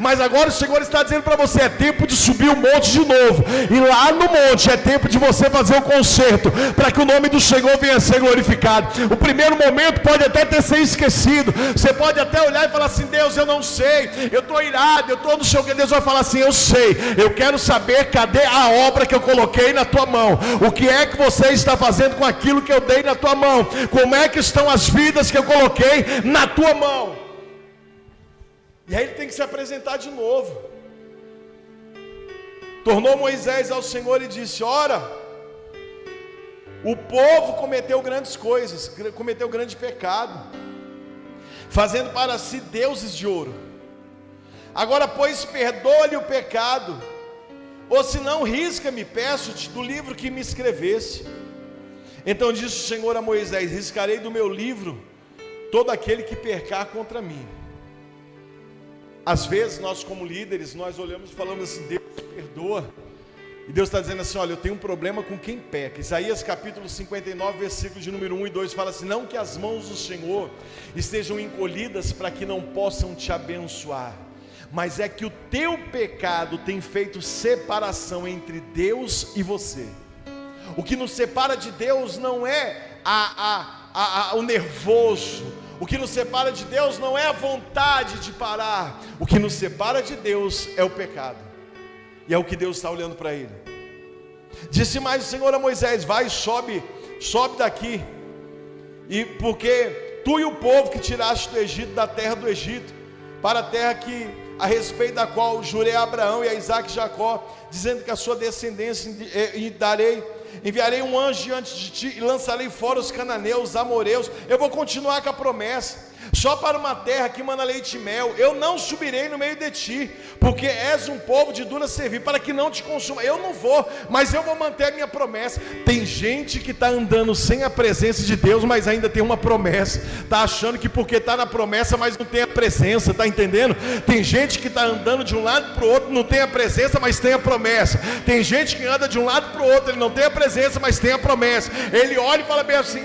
mas agora o Senhor está dizendo para você: é tempo de subir o monte de novo, e lá no monte é tempo de você fazer o conserto, para que o nome do Senhor venha a ser glorificado. O primeiro momento pode até ter sido esquecido, você pode até olhar e falar assim: Deus, eu não sei, eu estou irado, eu estou não sei o que. Deus vai falar assim: eu sei, eu quero saber, cadê a obra que eu coloquei na tua mão? O que é que você está fazendo com aquilo que eu dei na tua mão? Como é que estão as vidas que eu coloquei na tua mão? E aí ele tem que se apresentar de novo. Tornou Moisés ao Senhor e disse: ora, o povo cometeu grandes coisas, cometeu grande pecado, fazendo para si deuses de ouro. Agora, pois, perdoa-lhe o pecado, ou se não, risca-me, peço-te, do livro que me escrevesse. Então disse o Senhor a Moisés: riscarei do meu livro todo aquele que pecar contra mim. Às vezes nós, como líderes, nós olhamos e falamos assim: Deus perdoa, e Deus está dizendo assim: olha, eu tenho um problema com quem peca. Isaías capítulo 59, versículos de número 1 e 2 fala assim: não que as mãos do Senhor estejam encolhidas para que não possam te abençoar, mas é que o teu pecado tem feito separação entre Deus e você. O que nos separa de Deus não é o nervoso. O que nos separa de Deus não é a vontade de parar. O que nos separa de Deus é o pecado. E é o que Deus está olhando para ele. Disse mais o Senhor a Moisés: vai, sobe daqui, e porque tu e o povo que tiraste do Egito, da terra do Egito, para a terra que, a respeito da qual jurei a Abraão e a Isaque e Jacó, dizendo que a sua descendência enviarei um anjo diante de ti, e lançarei fora os cananeus, os amoreus. Eu vou continuar com a promessa: só para uma terra que mana leite e mel. Eu não subirei no meio de ti, porque és um povo de dura servir, para que não te consuma. Eu não vou, mas eu vou manter a minha promessa. Tem gente que está andando sem a presença de Deus, mas ainda tem uma promessa. Está achando que porque está na promessa, mas não tem a presença, está entendendo? Tem gente que está andando de um lado para o outro, não tem a presença, mas tem a promessa. Tem gente que anda de um lado para o outro, ele não tem a presença, mas tem a promessa. Ele olha e fala bem assim: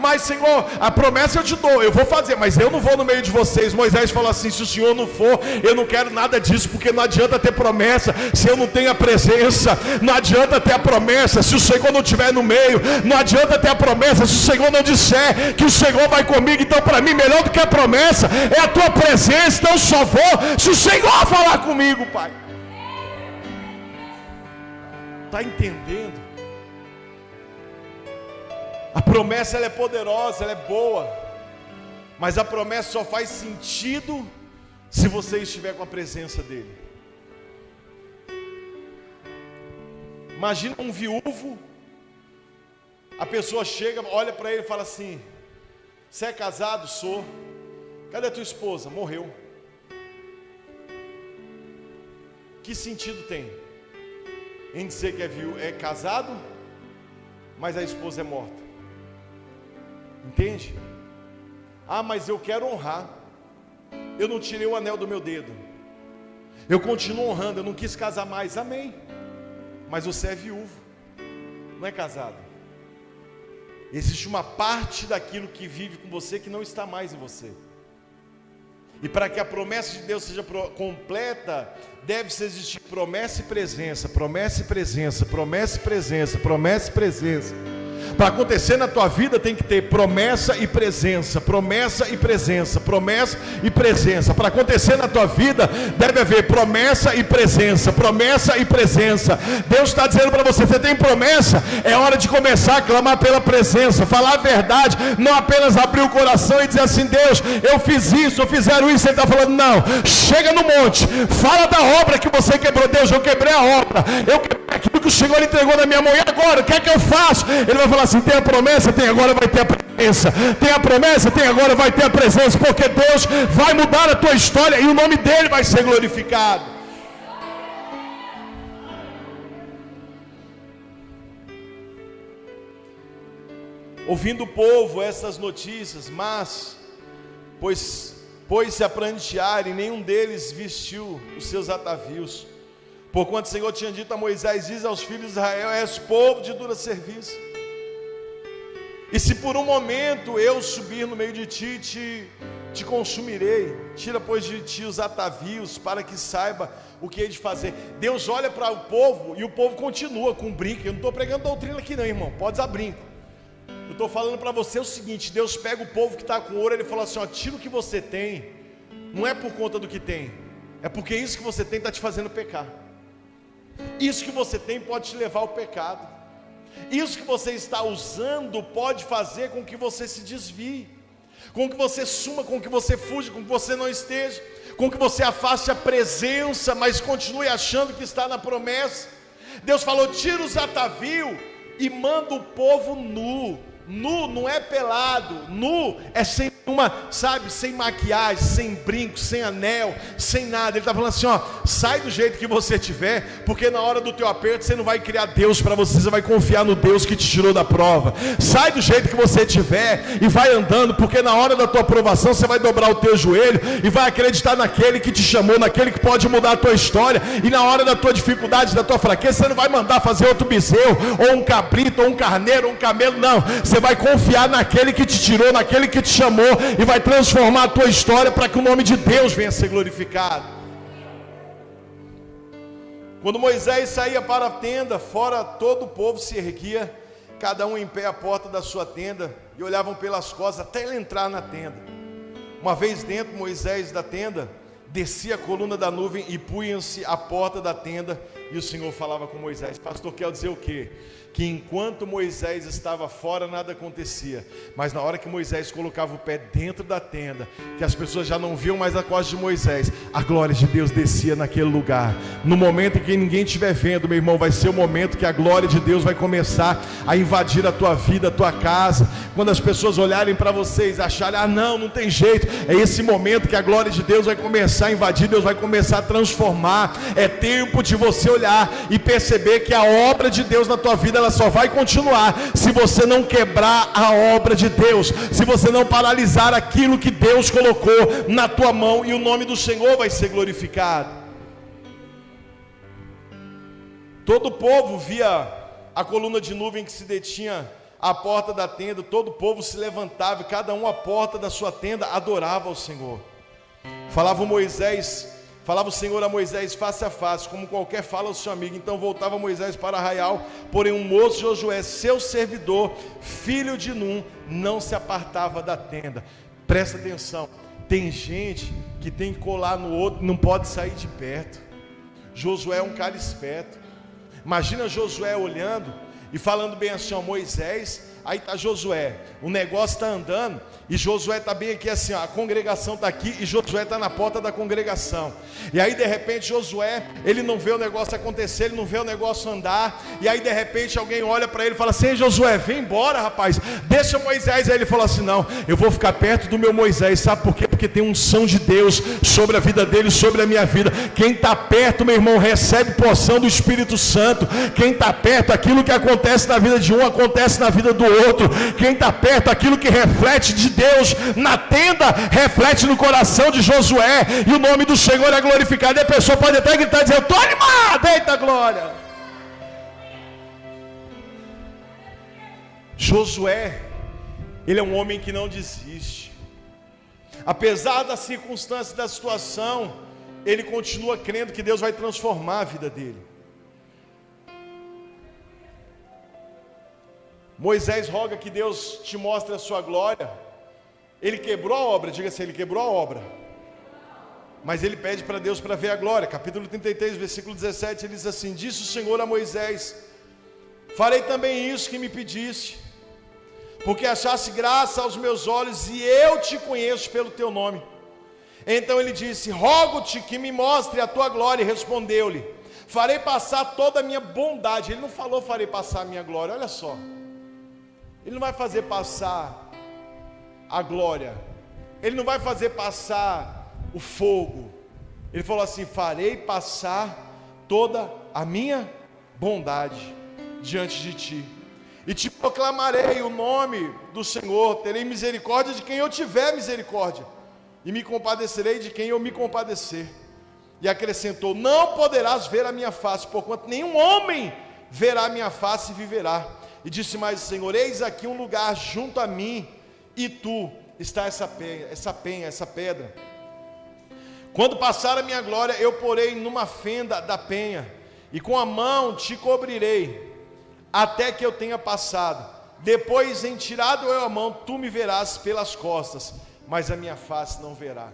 mas Senhor, a promessa eu te dou, eu vou fazer, mas eu não vou no meio de vocês. Moisés falou assim: se o Senhor não for, eu não quero nada disso, porque não adianta ter promessa se eu não tenho a presença. Não adianta ter a promessa se o Senhor não estiver no meio. Não adianta ter a promessa se o Senhor não disser que o Senhor vai comigo. Então, para mim, melhor do que a promessa é a tua presença. Então, eu só vou se o Senhor falar comigo, Pai. Está entendendo? A promessa, ela é poderosa, ela é boa, mas a promessa só faz sentido se você estiver com a presença dele. Imagina um viúvo, a pessoa chega, olha para ele e fala assim: você é casado? Sou. Cadê a tua esposa? Morreu. Que sentido tem em dizer que é casado mas a esposa é morta. Entende? Ah, mas eu quero honrar. Eu não tirei o anel do meu dedo. Eu continuo honrando, eu não quis casar mais. Amém. Mas você é viúvo, não é casado. Existe uma parte daquilo que vive com você que não está mais em você. E para que a promessa de Deus seja completa, deve-se existir promessa e presença, promessa e presença, promessa e presença, promessa e presença. Para acontecer na tua vida tem que ter promessa e presença, promessa e presença, promessa e presença. Para acontecer na tua vida deve haver promessa e presença, promessa e presença. Deus está dizendo para você, você tem promessa? É hora de começar a clamar pela presença, falar a verdade, não apenas abrir o coração e dizer assim, Deus, eu fiz isso, eu fizeram isso. Ele está falando, não, chega no monte, fala da obra que você quebrou. Deus, eu quebrei a obra, eu quebrei aquilo que o Senhor entregou na minha mão, e agora, o que é que eu faço? Ele vai falar assim, tem a promessa, tem, agora vai ter a presença. Tem a promessa, tem, agora vai ter a presença. Porque Deus vai mudar a tua história e o nome dele vai ser glorificado. Ouvindo o povo essas notícias, mas pôs-se a prantear, e nenhum deles vestiu os seus atavios. Porquanto o Senhor tinha dito a Moisés, diz aos filhos de Israel, és povo de dura serviço. E se por um momento eu subir no meio de ti, te consumirei. Tira, pois, de ti os atavios, para que saiba o que hei de fazer. Deus olha para o povo, e o povo continua com brinco. Eu não estou pregando doutrina aqui não, irmão, pode usar brinco. Eu estou falando para você o seguinte, Deus pega o povo que está com ouro, ele fala assim, ó, tira o que você tem. Não é por conta do que tem, é porque isso que você tem está te fazendo pecar. Isso que você tem pode te levar ao pecado. Isso que você está usando pode fazer com que você se desvie, com que você suma, com que você fuja, com que você não esteja, com que você afaste a presença, mas continue achando que está na promessa. Deus falou, tira os atavios e manda o povo nu. Nu não é pelado, nu é sem uma, sabe, sem maquiagem, sem brinco, sem anel, sem nada. Ele está falando assim, ó, sai do jeito que você tiver, porque na hora do teu aperto você não vai criar Deus para você, você vai confiar no Deus que te tirou da prova. Sai do jeito que você tiver e vai andando, porque na hora da tua aprovação você vai dobrar o teu joelho e vai acreditar naquele que te chamou, naquele que pode mudar a tua história. E na hora da tua dificuldade, da tua fraqueza, você não vai mandar fazer outro bezerro, ou um cabrito, ou um carneiro, ou um camelo, não. Você vai confiar naquele que te tirou, naquele que te chamou, e vai transformar a tua história para que o nome de Deus venha a ser glorificado. Quando Moisés saía para a tenda, fora todo o povo se erguia, cada um em pé à porta da sua tenda, e olhavam pelas costas até ele entrar na tenda. Uma vez dentro, Moisés da tenda, descia a coluna da nuvem e punha-se à porta da tenda, e o Senhor falava com Moisés. Pastor, quer dizer o quê? Que enquanto Moisés estava fora, nada acontecia, mas na hora que Moisés colocava o pé dentro da tenda, que as pessoas já não viam mais a costa de Moisés, a glória de Deus descia naquele lugar. No momento em que ninguém estiver vendo, meu irmão, vai ser o momento que a glória de Deus vai começar a invadir a tua vida, a tua casa. Quando as pessoas olharem para vocês, acharem, ah não, não tem jeito, é esse momento que a glória de Deus vai começar a invadir, Deus vai começar a transformar. É tempo de você olhar e perceber que a obra de Deus na tua vida, ela só vai continuar se você não quebrar a obra de Deus, se você não paralisar aquilo que Deus colocou na tua mão, e o nome do Senhor vai ser glorificado. Todo o povo via a coluna de nuvem que se detinha à porta da tenda, todo o povo se levantava, e cada um à porta da sua tenda adorava ao Senhor. Falava o Senhor a Moisés face a face, como qualquer fala ao seu amigo. Então voltava Moisés para Arraial, porém um moço Josué, seu servidor, filho de Num, não se apartava da tenda. Presta atenção, tem gente que tem que colar no outro, não pode sair de perto. Josué é um cara esperto. Imagina Josué olhando e falando bem assim, ó, Moisés, aí está Josué, o negócio está andando, e Josué está bem aqui assim, ó, a congregação está aqui, e Josué está na porta da congregação, e aí de repente Josué, ele não vê o negócio acontecer, ele não vê o negócio andar, e aí de repente alguém olha para ele e fala assim, ei Josué, vem embora rapaz, deixa Moisés. Aí ele fala assim, não, eu vou ficar perto do meu Moisés, sabe por quê? Porque porque tem unção de Deus sobre a vida dele, sobre a minha vida. Quem está perto, meu irmão, recebe porção do Espírito Santo. Quem está perto, aquilo que acontece na vida de um, acontece na vida do outro. Quem está perto, aquilo que reflete de Deus na tenda, reflete no coração de Josué, e o nome do Senhor é glorificado. E a pessoa pode até gritar e dizer: eu estou animado, eita glória. Josué, ele é um homem que não desiste. Apesar da circunstância, da situação, ele continua crendo que Deus vai transformar a vida dele. Moisés roga que Deus te mostre a sua glória. Ele quebrou a obra, diga assim, ele quebrou a obra. Mas ele pede para Deus para ver a glória. Capítulo 33, versículo 17, ele diz assim: disse o Senhor a Moisés: farei também isso que me pediste, porque achaste graça aos meus olhos, e eu te conheço pelo teu nome. Então ele disse: rogo-te que me mostre a tua glória. E respondeu-lhe: farei passar toda a minha bondade. Ele não falou farei passar a minha glória, olha só. Ele não vai fazer passar a glória, ele não vai fazer passar o fogo. Ele falou assim: farei passar toda a minha bondade diante de ti, e te proclamarei o nome do Senhor. Terei misericórdia de quem eu tiver misericórdia, e me compadecerei de quem eu me compadecer. E acrescentou: não poderás ver a minha face, porquanto nenhum homem verá a minha face e viverá. E disse mais o Senhor: eis aqui um lugar junto a mim, e tu está essa penha, essa pedra. Quando passar a minha glória, eu porei numa fenda da penha, e com a mão te cobrirei, até que eu tenha passado. Depois, em tirado eu a mão, tu me verás pelas costas, mas a minha face não verá.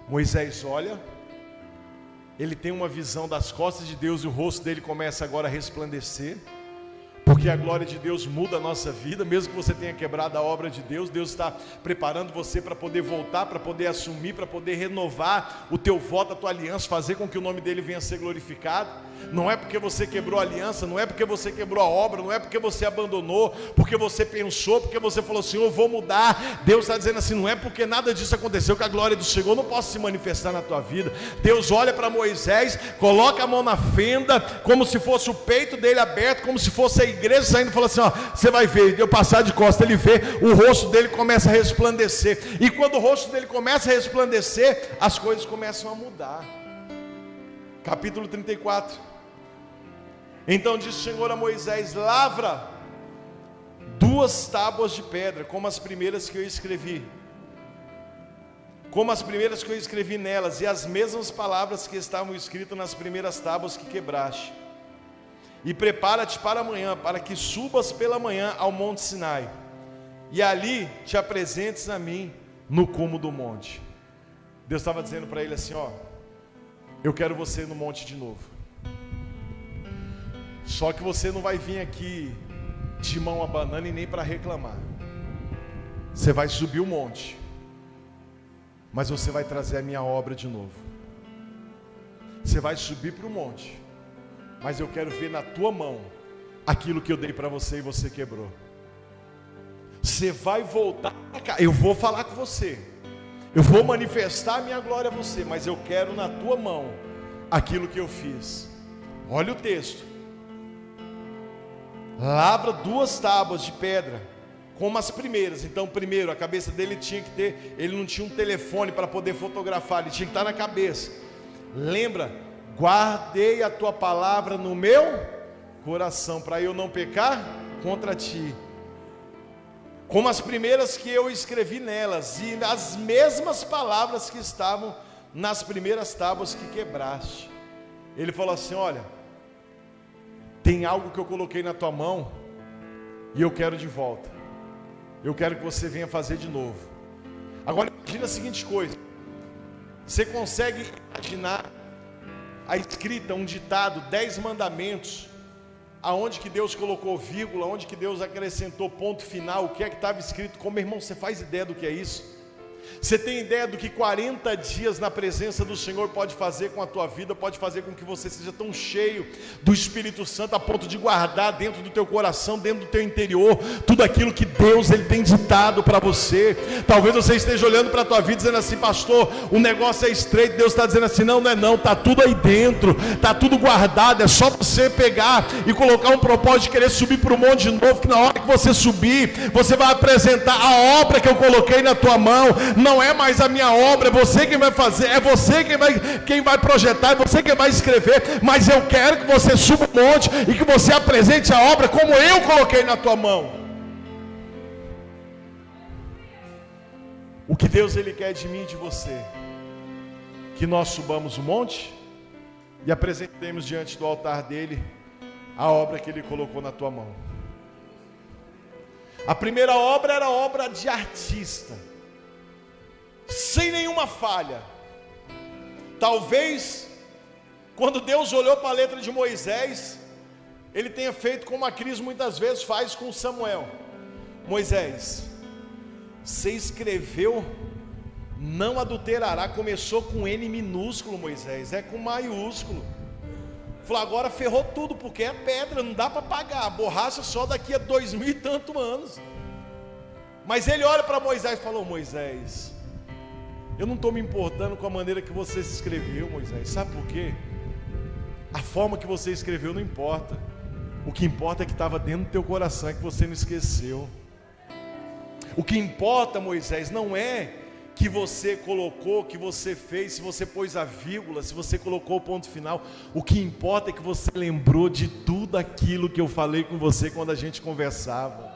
Moisés olha, ele tem uma visão das costas de Deus, e o rosto dele começa agora a resplandecer, porque a glória de Deus muda a nossa vida. Mesmo que você tenha quebrado a obra de Deus, Deus está preparando você para poder voltar, para poder assumir, para poder renovar o teu voto, a tua aliança, fazer com que o nome dele venha a ser glorificado. Não é porque você quebrou a aliança, não é porque você quebrou a obra, não é porque você abandonou, porque você pensou, porque você falou assim: eu vou mudar. Deus está dizendo assim: não é porque nada disso aconteceu que a glória do Senhor não possa se manifestar na tua vida. Deus olha para Moisés, coloca a mão na fenda, como se fosse o peito dele aberto, como se fosse a igreja saindo, e fala assim: ó, você vai ver. Eu passar de costa, ele vê, o rosto dele começa a resplandecer, e quando o rosto dele começa a resplandecer, as coisas começam a mudar. Capítulo 34. Então disse o Senhor a Moisés: lavra 2 tábuas de pedra, como as primeiras que eu escrevi, nelas, e as mesmas palavras que estavam escritas nas primeiras tábuas que quebraste. E prepara-te para amanhã, para que subas pela manhã ao monte Sinai, e ali te apresentes a mim no cume do monte. Deus estava dizendo para ele assim: ó, eu quero você no monte de novo. Só que você não vai vir aqui de mão abanando e nem para reclamar. Você vai subir o monte, mas você vai trazer a minha obra de novo. Você vai subir para o monte, mas eu quero ver na tua mão aquilo que eu dei para você e você quebrou. Você vai voltar para cá, eu vou falar com você, eu vou manifestar a minha glória a você, mas eu quero na tua mão aquilo que eu fiz. Olha o texto: lavra 2 tábuas de pedra, como as primeiras. Então, primeiro, a cabeça dele tinha que ter, ele não tinha um telefone para poder fotografar, ele tinha que estar na cabeça. Lembra? Guardei a tua palavra no meu coração, para eu não pecar contra ti. Como as primeiras que eu escrevi nelas, e as mesmas palavras que estavam nas primeiras tábuas que quebraste. Ele falou assim: olha, tem algo que eu coloquei na tua mão, e eu quero de volta. Eu quero que você venha fazer de novo. Agora imagina a seguinte coisa: você consegue imaginar a escrita, um ditado, 10 mandamentos, aonde que Deus colocou vírgula, aonde que Deus acrescentou ponto final, o que é que estava escrito? Como, irmão, você faz ideia do que é isso? Você tem ideia do que 40 dias na presença do Senhor pode fazer com a tua vida, pode fazer com que você seja tão cheio do Espírito Santo a ponto de guardar dentro do teu coração, dentro do teu interior, tudo aquilo que Deus ele tem ditado para você. Talvez você esteja olhando para a tua vida dizendo assim: pastor, o negócio é estreito. Deus está dizendo assim: não, não é não, está tudo aí dentro, está tudo guardado, é só você pegar e colocar um propósito de querer subir para o monte de novo, que na hora que você subir, você vai apresentar a obra que eu coloquei na tua mão. Não é mais a minha obra, é você quem vai fazer, é você quem vai projetar, é você quem vai escrever, mas eu quero que você suba o monte e que você apresente a obra como eu coloquei na tua mão. O que Deus ele quer de mim e de você? Que nós subamos o monte e apresentemos diante do altar dele a obra que ele colocou na tua mão. A primeira obra era a obra de artista, sem nenhuma falha. Talvez, quando Deus olhou para a letra de Moisés, ele tenha feito como a Cris muitas vezes faz com Samuel. Moisés, você escreveu não adulterará, começou com N minúsculo, Moisés, é com maiúsculo. Falou, agora ferrou tudo, porque é pedra, não dá para pagar, a borracha só daqui a 2000 e tantos anos. Mas ele olha para Moisés e falou, Moisés, eu não estou me importando com a maneira que você se escreveu, Moisés. Sabe por quê? A forma que você escreveu não importa. O que importa é que estava dentro do teu coração, é que você não esqueceu. O que importa, Moisés, não é que você colocou, que você fez, se você pôs a vírgula, se você colocou o ponto final. O que importa é que você lembrou de tudo aquilo que eu falei com você quando a gente conversava.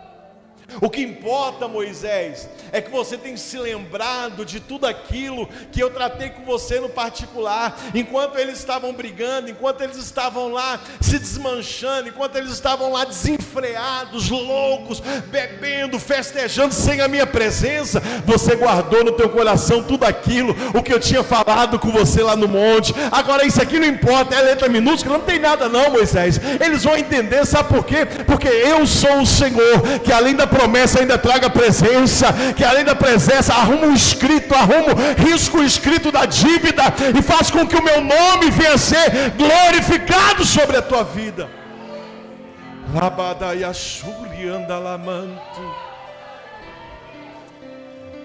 O que importa, Moisés, é que você tem se lembrado de tudo aquilo que eu tratei com você no particular, enquanto eles estavam brigando, enquanto eles estavam lá se desmanchando, enquanto eles estavam lá desenfreados, loucos, bebendo, festejando sem a minha presença. Você guardou no teu coração tudo aquilo, o que eu tinha falado com você lá no monte. Agora isso aqui não importa, é letra minúscula, não tem nada não, Moisés. Eles vão entender, sabe por quê? Porque eu sou o Senhor, que além da promessa ainda traga presença, que além da presença arruma um escrito, arruma risco escrito da dívida e faz com que o meu nome venha a ser glorificado sobre a tua vida. Labadaiachuri andalamanto,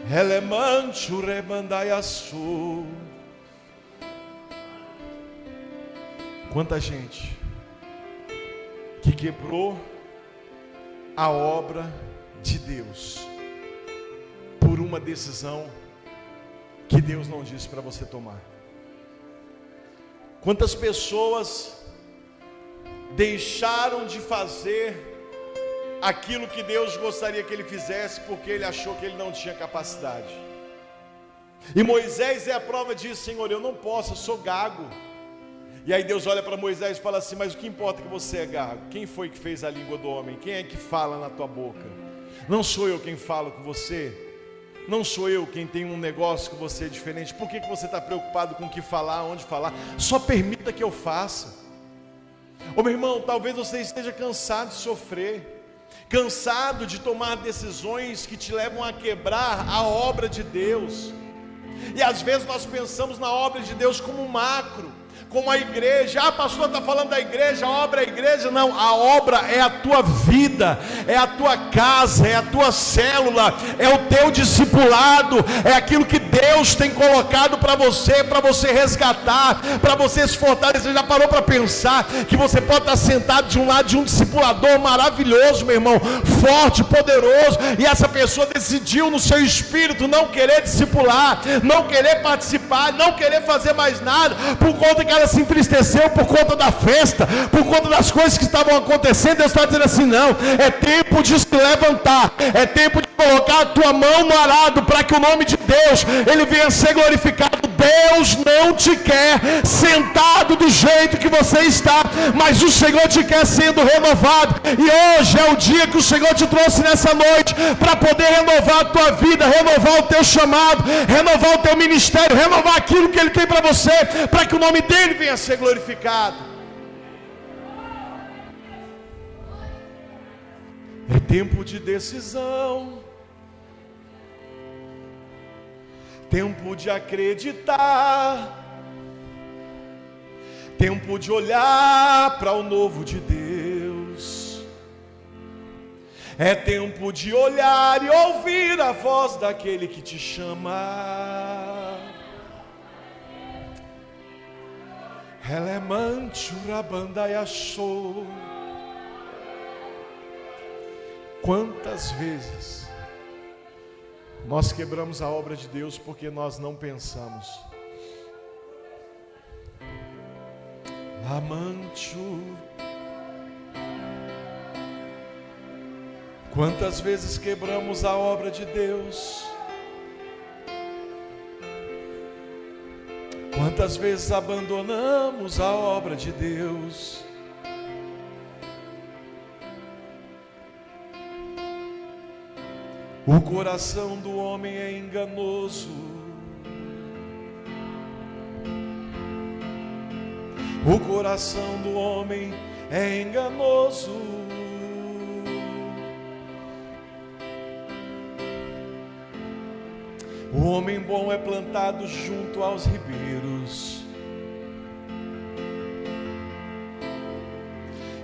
elemancho remandaiaçu. Quanta gente que quebrou a obra de Deus por uma decisão que Deus não disse para você tomar. Quantas pessoas deixaram de fazer aquilo que Deus gostaria que ele fizesse porque ele achou que ele não tinha capacidade. E Moisés é a prova disso. Senhor, eu não posso, eu sou gago. E aí Deus olha para Moisés e fala assim, mas o que importa é que você é gago? Quem foi que fez a língua do homem? Quem é que fala na tua boca? Não sou eu quem falo com você? Não sou eu quem tem um negócio com você diferente? Por que você está preocupado com o que falar, onde falar? Só permita que eu faça. Ô meu irmão, talvez você esteja cansado de sofrer, cansado de tomar decisões que te levam a quebrar a obra de Deus. E às vezes nós pensamos na obra de Deus como macro, como a igreja. Ah, pastor, está falando da igreja, a obra é a igreja. Não, a obra é a tua vida, é a tua casa, é a tua célula, é o teu discipulado, é aquilo que Deus tem colocado para você resgatar, para você se fortalecer. Você já parou para pensar que você pode estar sentado de um lado de um discipulador maravilhoso, meu irmão, forte, poderoso, e essa pessoa decidiu no seu espírito não querer discipular, não querer participar, não querer fazer mais nada, por conta que ela se entristeceu por conta da festa, por conta das coisas que estavam acontecendo. Deus está dizendo assim, não, é tempo de se levantar, é tempo de colocar a tua mão no arado, para que o nome de Deus, ele venha a ser glorificado. Deus não te quer sentado do jeito que você está, mas o Senhor te quer sendo renovado, e hoje é o dia que o Senhor te trouxe nessa noite, para poder renovar a tua vida, renovar o teu chamado, renovar o teu ministério, renovar aquilo que Ele tem para você, para que o nome dEle venha a ser glorificado. É tempo de decisão, tempo de acreditar, tempo de olhar para o novo de Deus. É tempo de olhar e ouvir a voz daquele que te chama. Elemanturabandaiachou. Quantas vezes nós quebramos a obra de Deus porque nós não pensamos. Lamanchu. Quantas vezes quebramos a obra de Deus? Quantas vezes abandonamos a obra de Deus? O coração do homem é enganoso. O coração do homem é enganoso. O homem bom é plantado junto aos ribeiros,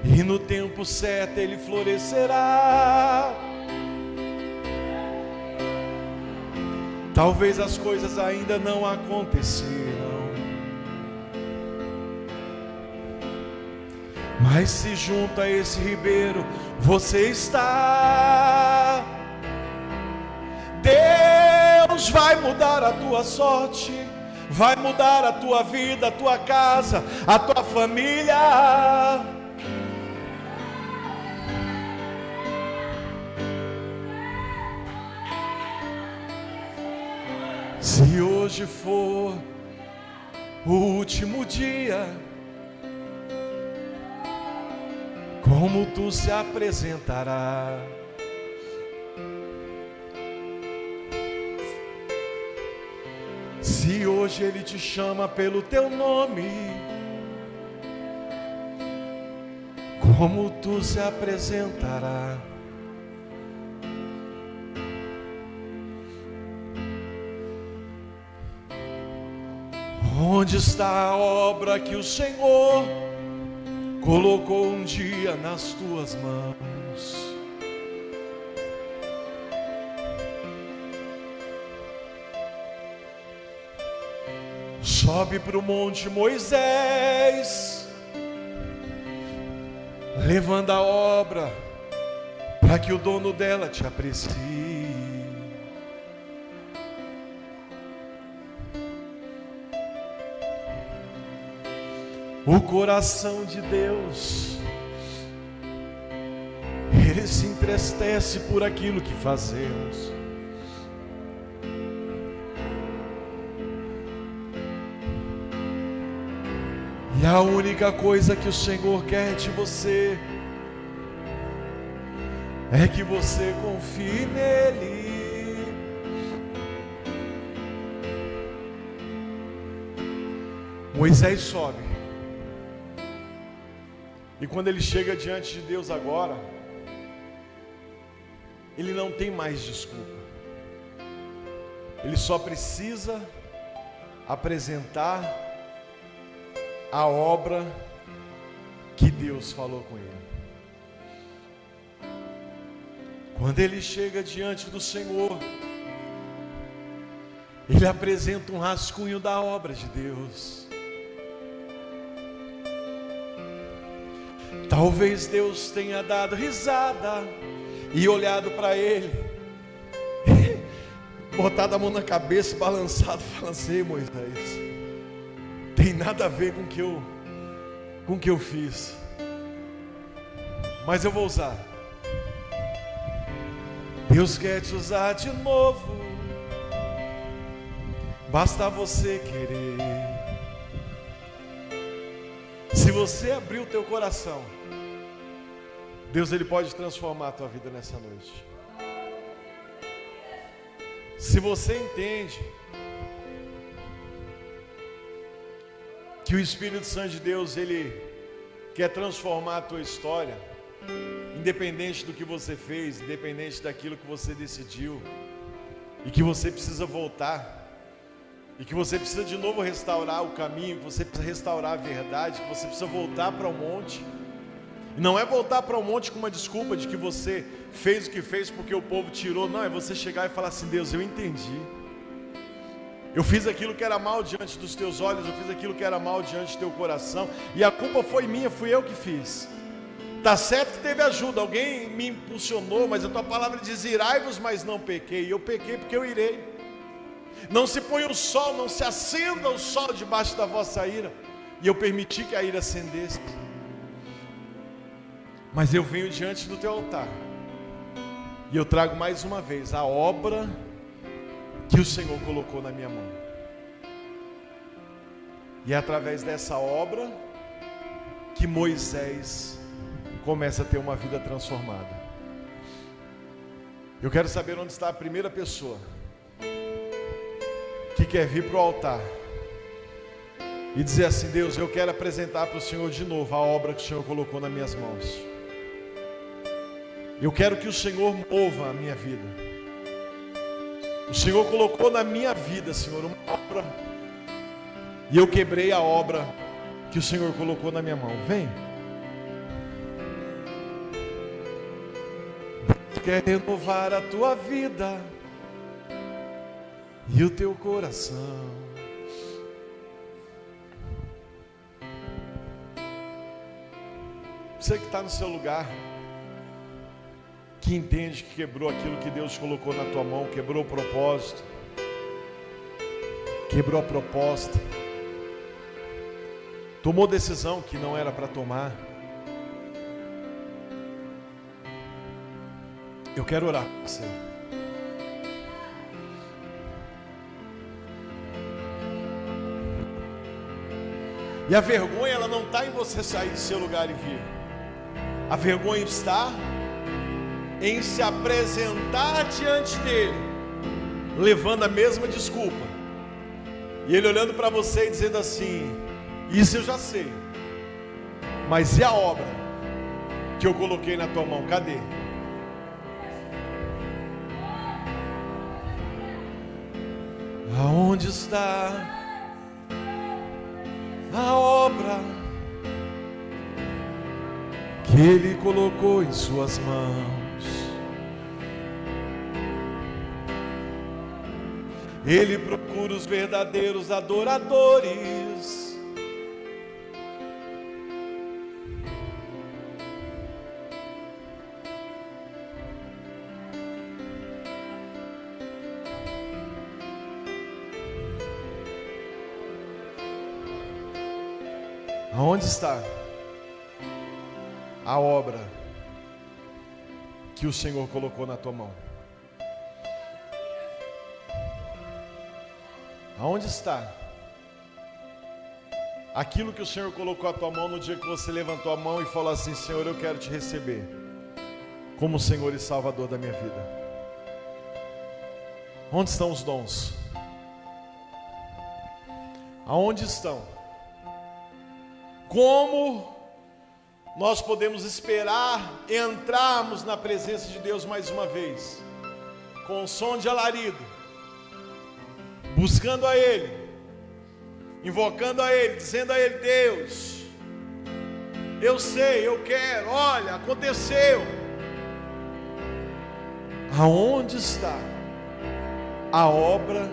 e no tempo certo ele florescerá. Talvez as coisas ainda não aconteceram, mas se junto a esse ribeiro você está, Deus vai mudar a tua sorte, vai mudar a tua vida, a tua casa, a tua família. Se hoje for o último dia, como tu se apresentará? Se hoje ele te chama pelo teu nome, como tu se apresentará? Onde está a obra que o Senhor colocou um dia nas tuas mãos? Sobe para o monte Moisés, levando a obra para que o dono dela te aprecie. O coração de Deus, ele se entristece por aquilo que fazemos. E a única coisa que o Senhor quer de você é que você confie nele. Moisés sobe. E quando ele chega diante de Deus agora, ele não tem mais desculpa. Ele só precisa apresentar a obra que Deus falou com ele. Quando ele chega diante do Senhor, ele apresenta um rascunho da obra de Deus. Talvez Deus tenha dado risada e olhado para ele, botado a mão na cabeça, balançado, falando assim: Moisés, tem nada a ver com o que eu fiz, mas eu vou usar. Deus quer te usar de novo, basta você querer. Se você abrir o teu coração, Deus, ele pode transformar a tua vida nessa noite. Se você entende que o Espírito Santo de Deus, ele quer transformar a tua história, independente do que você fez, independente daquilo que você decidiu, e que você precisa voltar e que você precisa de novo restaurar o caminho, que você precisa restaurar a verdade, que você precisa voltar para o monte. E não é voltar para o monte com uma desculpa de que você fez o que fez porque o povo tirou. Não, é você chegar e falar assim: Deus, eu entendi. Eu fiz aquilo que era mal diante dos teus olhos, eu fiz aquilo que era mal diante do teu coração, e a culpa foi minha, fui eu que fiz. Está certo que teve ajuda, alguém me impulsionou, mas a tua palavra diz: irai-vos, mas não pequei. E eu pequei porque eu irei. Não se põe o sol, não se acenda o sol debaixo da vossa ira. E eu permiti que a ira acendesse. Mas eu venho diante do teu altar, e eu trago mais uma vez a obra que o Senhor colocou na minha mão. E é através dessa obra que Moisés começa a ter uma vida transformada. Eu quero saber onde está a primeira pessoa que quer vir para o altar e dizer assim: Deus, eu quero apresentar para o Senhor de novo a obra que o Senhor colocou nas minhas mãos. Eu quero que o Senhor mova a minha vida. O Senhor colocou na minha vida, Senhor, uma obra, e eu quebrei a obra que o Senhor colocou na minha mão. Vem. Quer renovar a tua vida e o teu coração. Você que está no seu lugar, que entende que quebrou aquilo que Deus colocou na tua mão, quebrou o propósito, quebrou a proposta, tomou decisão que não era para tomar. Eu quero orar por você. E a vergonha, ela não está em você sair do seu lugar e vir. A vergonha está em se apresentar diante dele, levando a mesma desculpa, e ele olhando para você e dizendo assim: isso eu já sei, mas e a obra que eu coloquei na tua mão, cadê? Aonde está a obra que ele colocou em suas mãos? Ele procura os verdadeiros adoradores. Aonde está a obra que o Senhor colocou na tua mão? Aonde está aquilo que o Senhor colocou na tua mão no dia que você levantou a mão e falou assim: Senhor, eu quero te receber como Senhor e Salvador da minha vida? Onde estão os dons? Aonde estão? Como nós podemos esperar entrarmos na presença de Deus mais uma vez, com o som de alarido, buscando a Ele, invocando a Ele, dizendo a Ele: Deus, eu sei, eu quero, olha, aconteceu. Aonde está a obra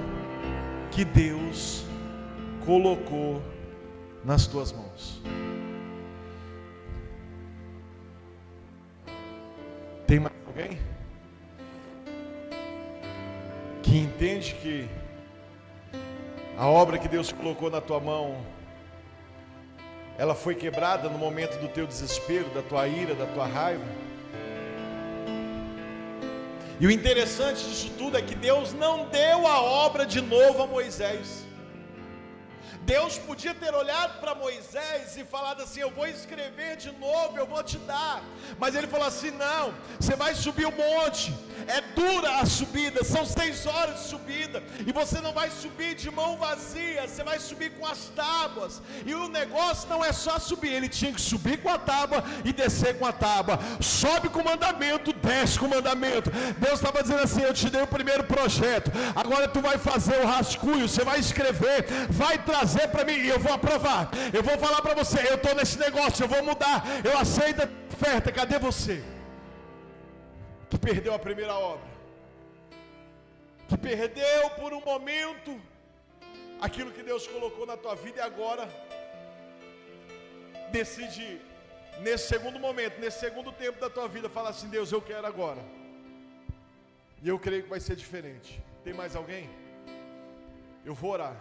que Deus colocou nas tuas mãos? Tem mais alguém que entende que a obra que Deus colocou na tua mão, ela foi quebrada no momento do teu desespero, da tua ira, da tua raiva? E o interessante disso tudo é que Deus não deu a obra de novo a Moisés. Deus podia ter olhado para Moisés e falado assim: eu vou escrever de novo, eu vou te dar. Mas ele falou assim: não, você vai subir o monte, É dura a subida, são 6 horas de subida, e você não vai subir de mão vazia, você vai subir com as tábuas. E o negócio não é só subir, ele tinha que subir com a tábua e descer com a tábua. Sobe com o mandamento, desce com o mandamento. Deus estava dizendo assim: eu te dei o primeiro projeto, agora tu vai fazer o rascunho, você vai escrever, vai trazer para mim e eu vou aprovar. Eu vou falar para você: eu estou nesse negócio, eu vou mudar, eu aceito a oferta. Cadê você que perdeu a primeira obra, que perdeu por um momento aquilo que Deus colocou na tua vida, e agora decide, nesse segundo momento, nesse segundo tempo da tua vida, falar assim: Deus, eu quero agora, e eu creio que vai ser diferente. Tem mais alguém? Eu vou orar.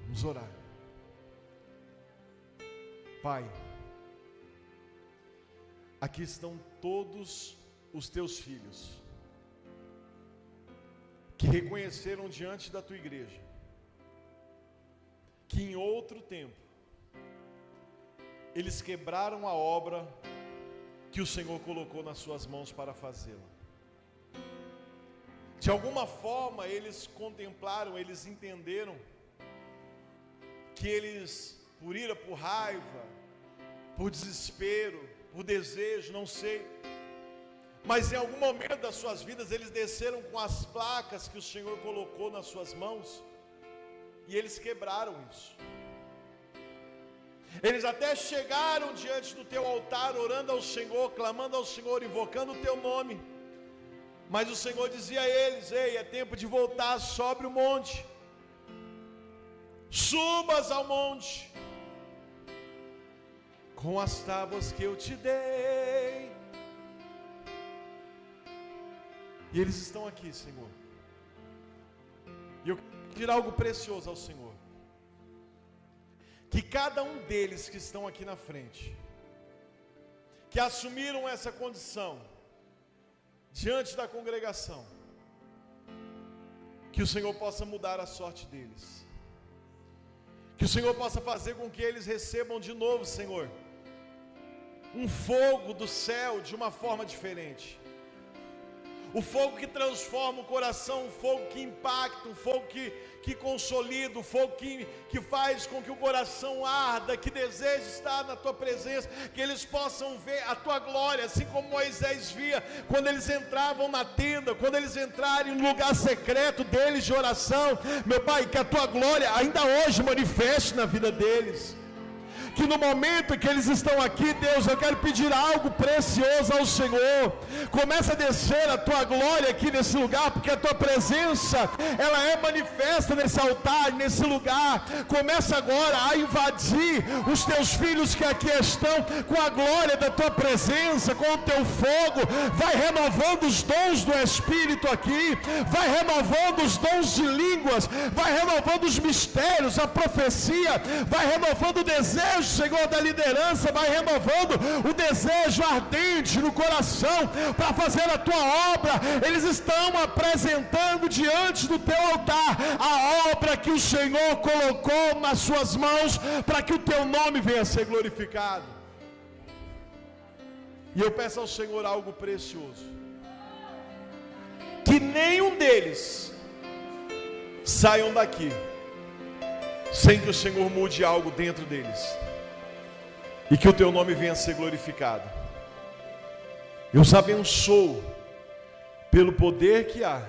Vamos orar. Pai, aqui estão todos os teus filhos que reconheceram diante da tua igreja que em outro tempo eles quebraram a obra que o Senhor colocou nas suas mãos para fazê-la. De alguma forma eles contemplaram, eles entenderam que eles, por ira, por raiva, por desespero, por desejo, não sei, mas em algum momento das suas vidas eles desceram com as placas que o Senhor colocou nas suas mãos e eles quebraram isso. Eles até chegaram diante do teu altar, orando ao Senhor, clamando ao Senhor, invocando o teu nome, mas o Senhor dizia a eles: ei, é tempo de voltar, sobre o monte, subas ao monte com as tábuas que eu te dei. E eles estão aqui, Senhor, e eu quero pedir algo precioso ao Senhor, que cada um deles que estão aqui na frente, que assumiram essa condição diante da congregação, que o Senhor possa mudar a sorte deles, que o Senhor possa fazer com que eles recebam de novo, Senhor, um fogo do céu de uma forma diferente. O fogo que transforma o coração, um fogo que impacta, um fogo que consolida, um fogo que faz com que o coração arda, que deseja estar na tua presença, que eles possam ver a tua glória, assim como Moisés via quando eles entravam na tenda, quando eles entrarem no lugar secreto deles de oração. Meu Pai, que a tua glória ainda hoje manifeste na vida deles. Que no momento que eles estão aqui, Deus, eu quero pedir algo precioso ao Senhor. Começa a descer a tua glória aqui nesse lugar, porque a tua presença, ela é manifesta nesse altar, nesse lugar. Começa agora a invadir os teus filhos que aqui estão, com a glória da tua presença, com o teu fogo. Vai renovando os dons do Espírito aqui, vai renovando os dons de línguas, vai renovando os mistérios, a profecia, vai renovando o desejo, Senhor, da liderança, vai renovando o desejo ardente no coração para fazer a tua obra. Eles estão apresentando diante do teu altar a obra que o Senhor colocou nas suas mãos, para que o teu nome venha a ser glorificado. E eu peço ao Senhor algo precioso: que nenhum deles saiam daqui sem que o Senhor mude algo dentro deles, e que o teu nome venha a ser glorificado. Eu os abençoo pelo poder que há,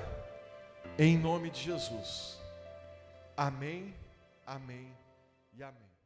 em nome de Jesus. Amém, amém e amém.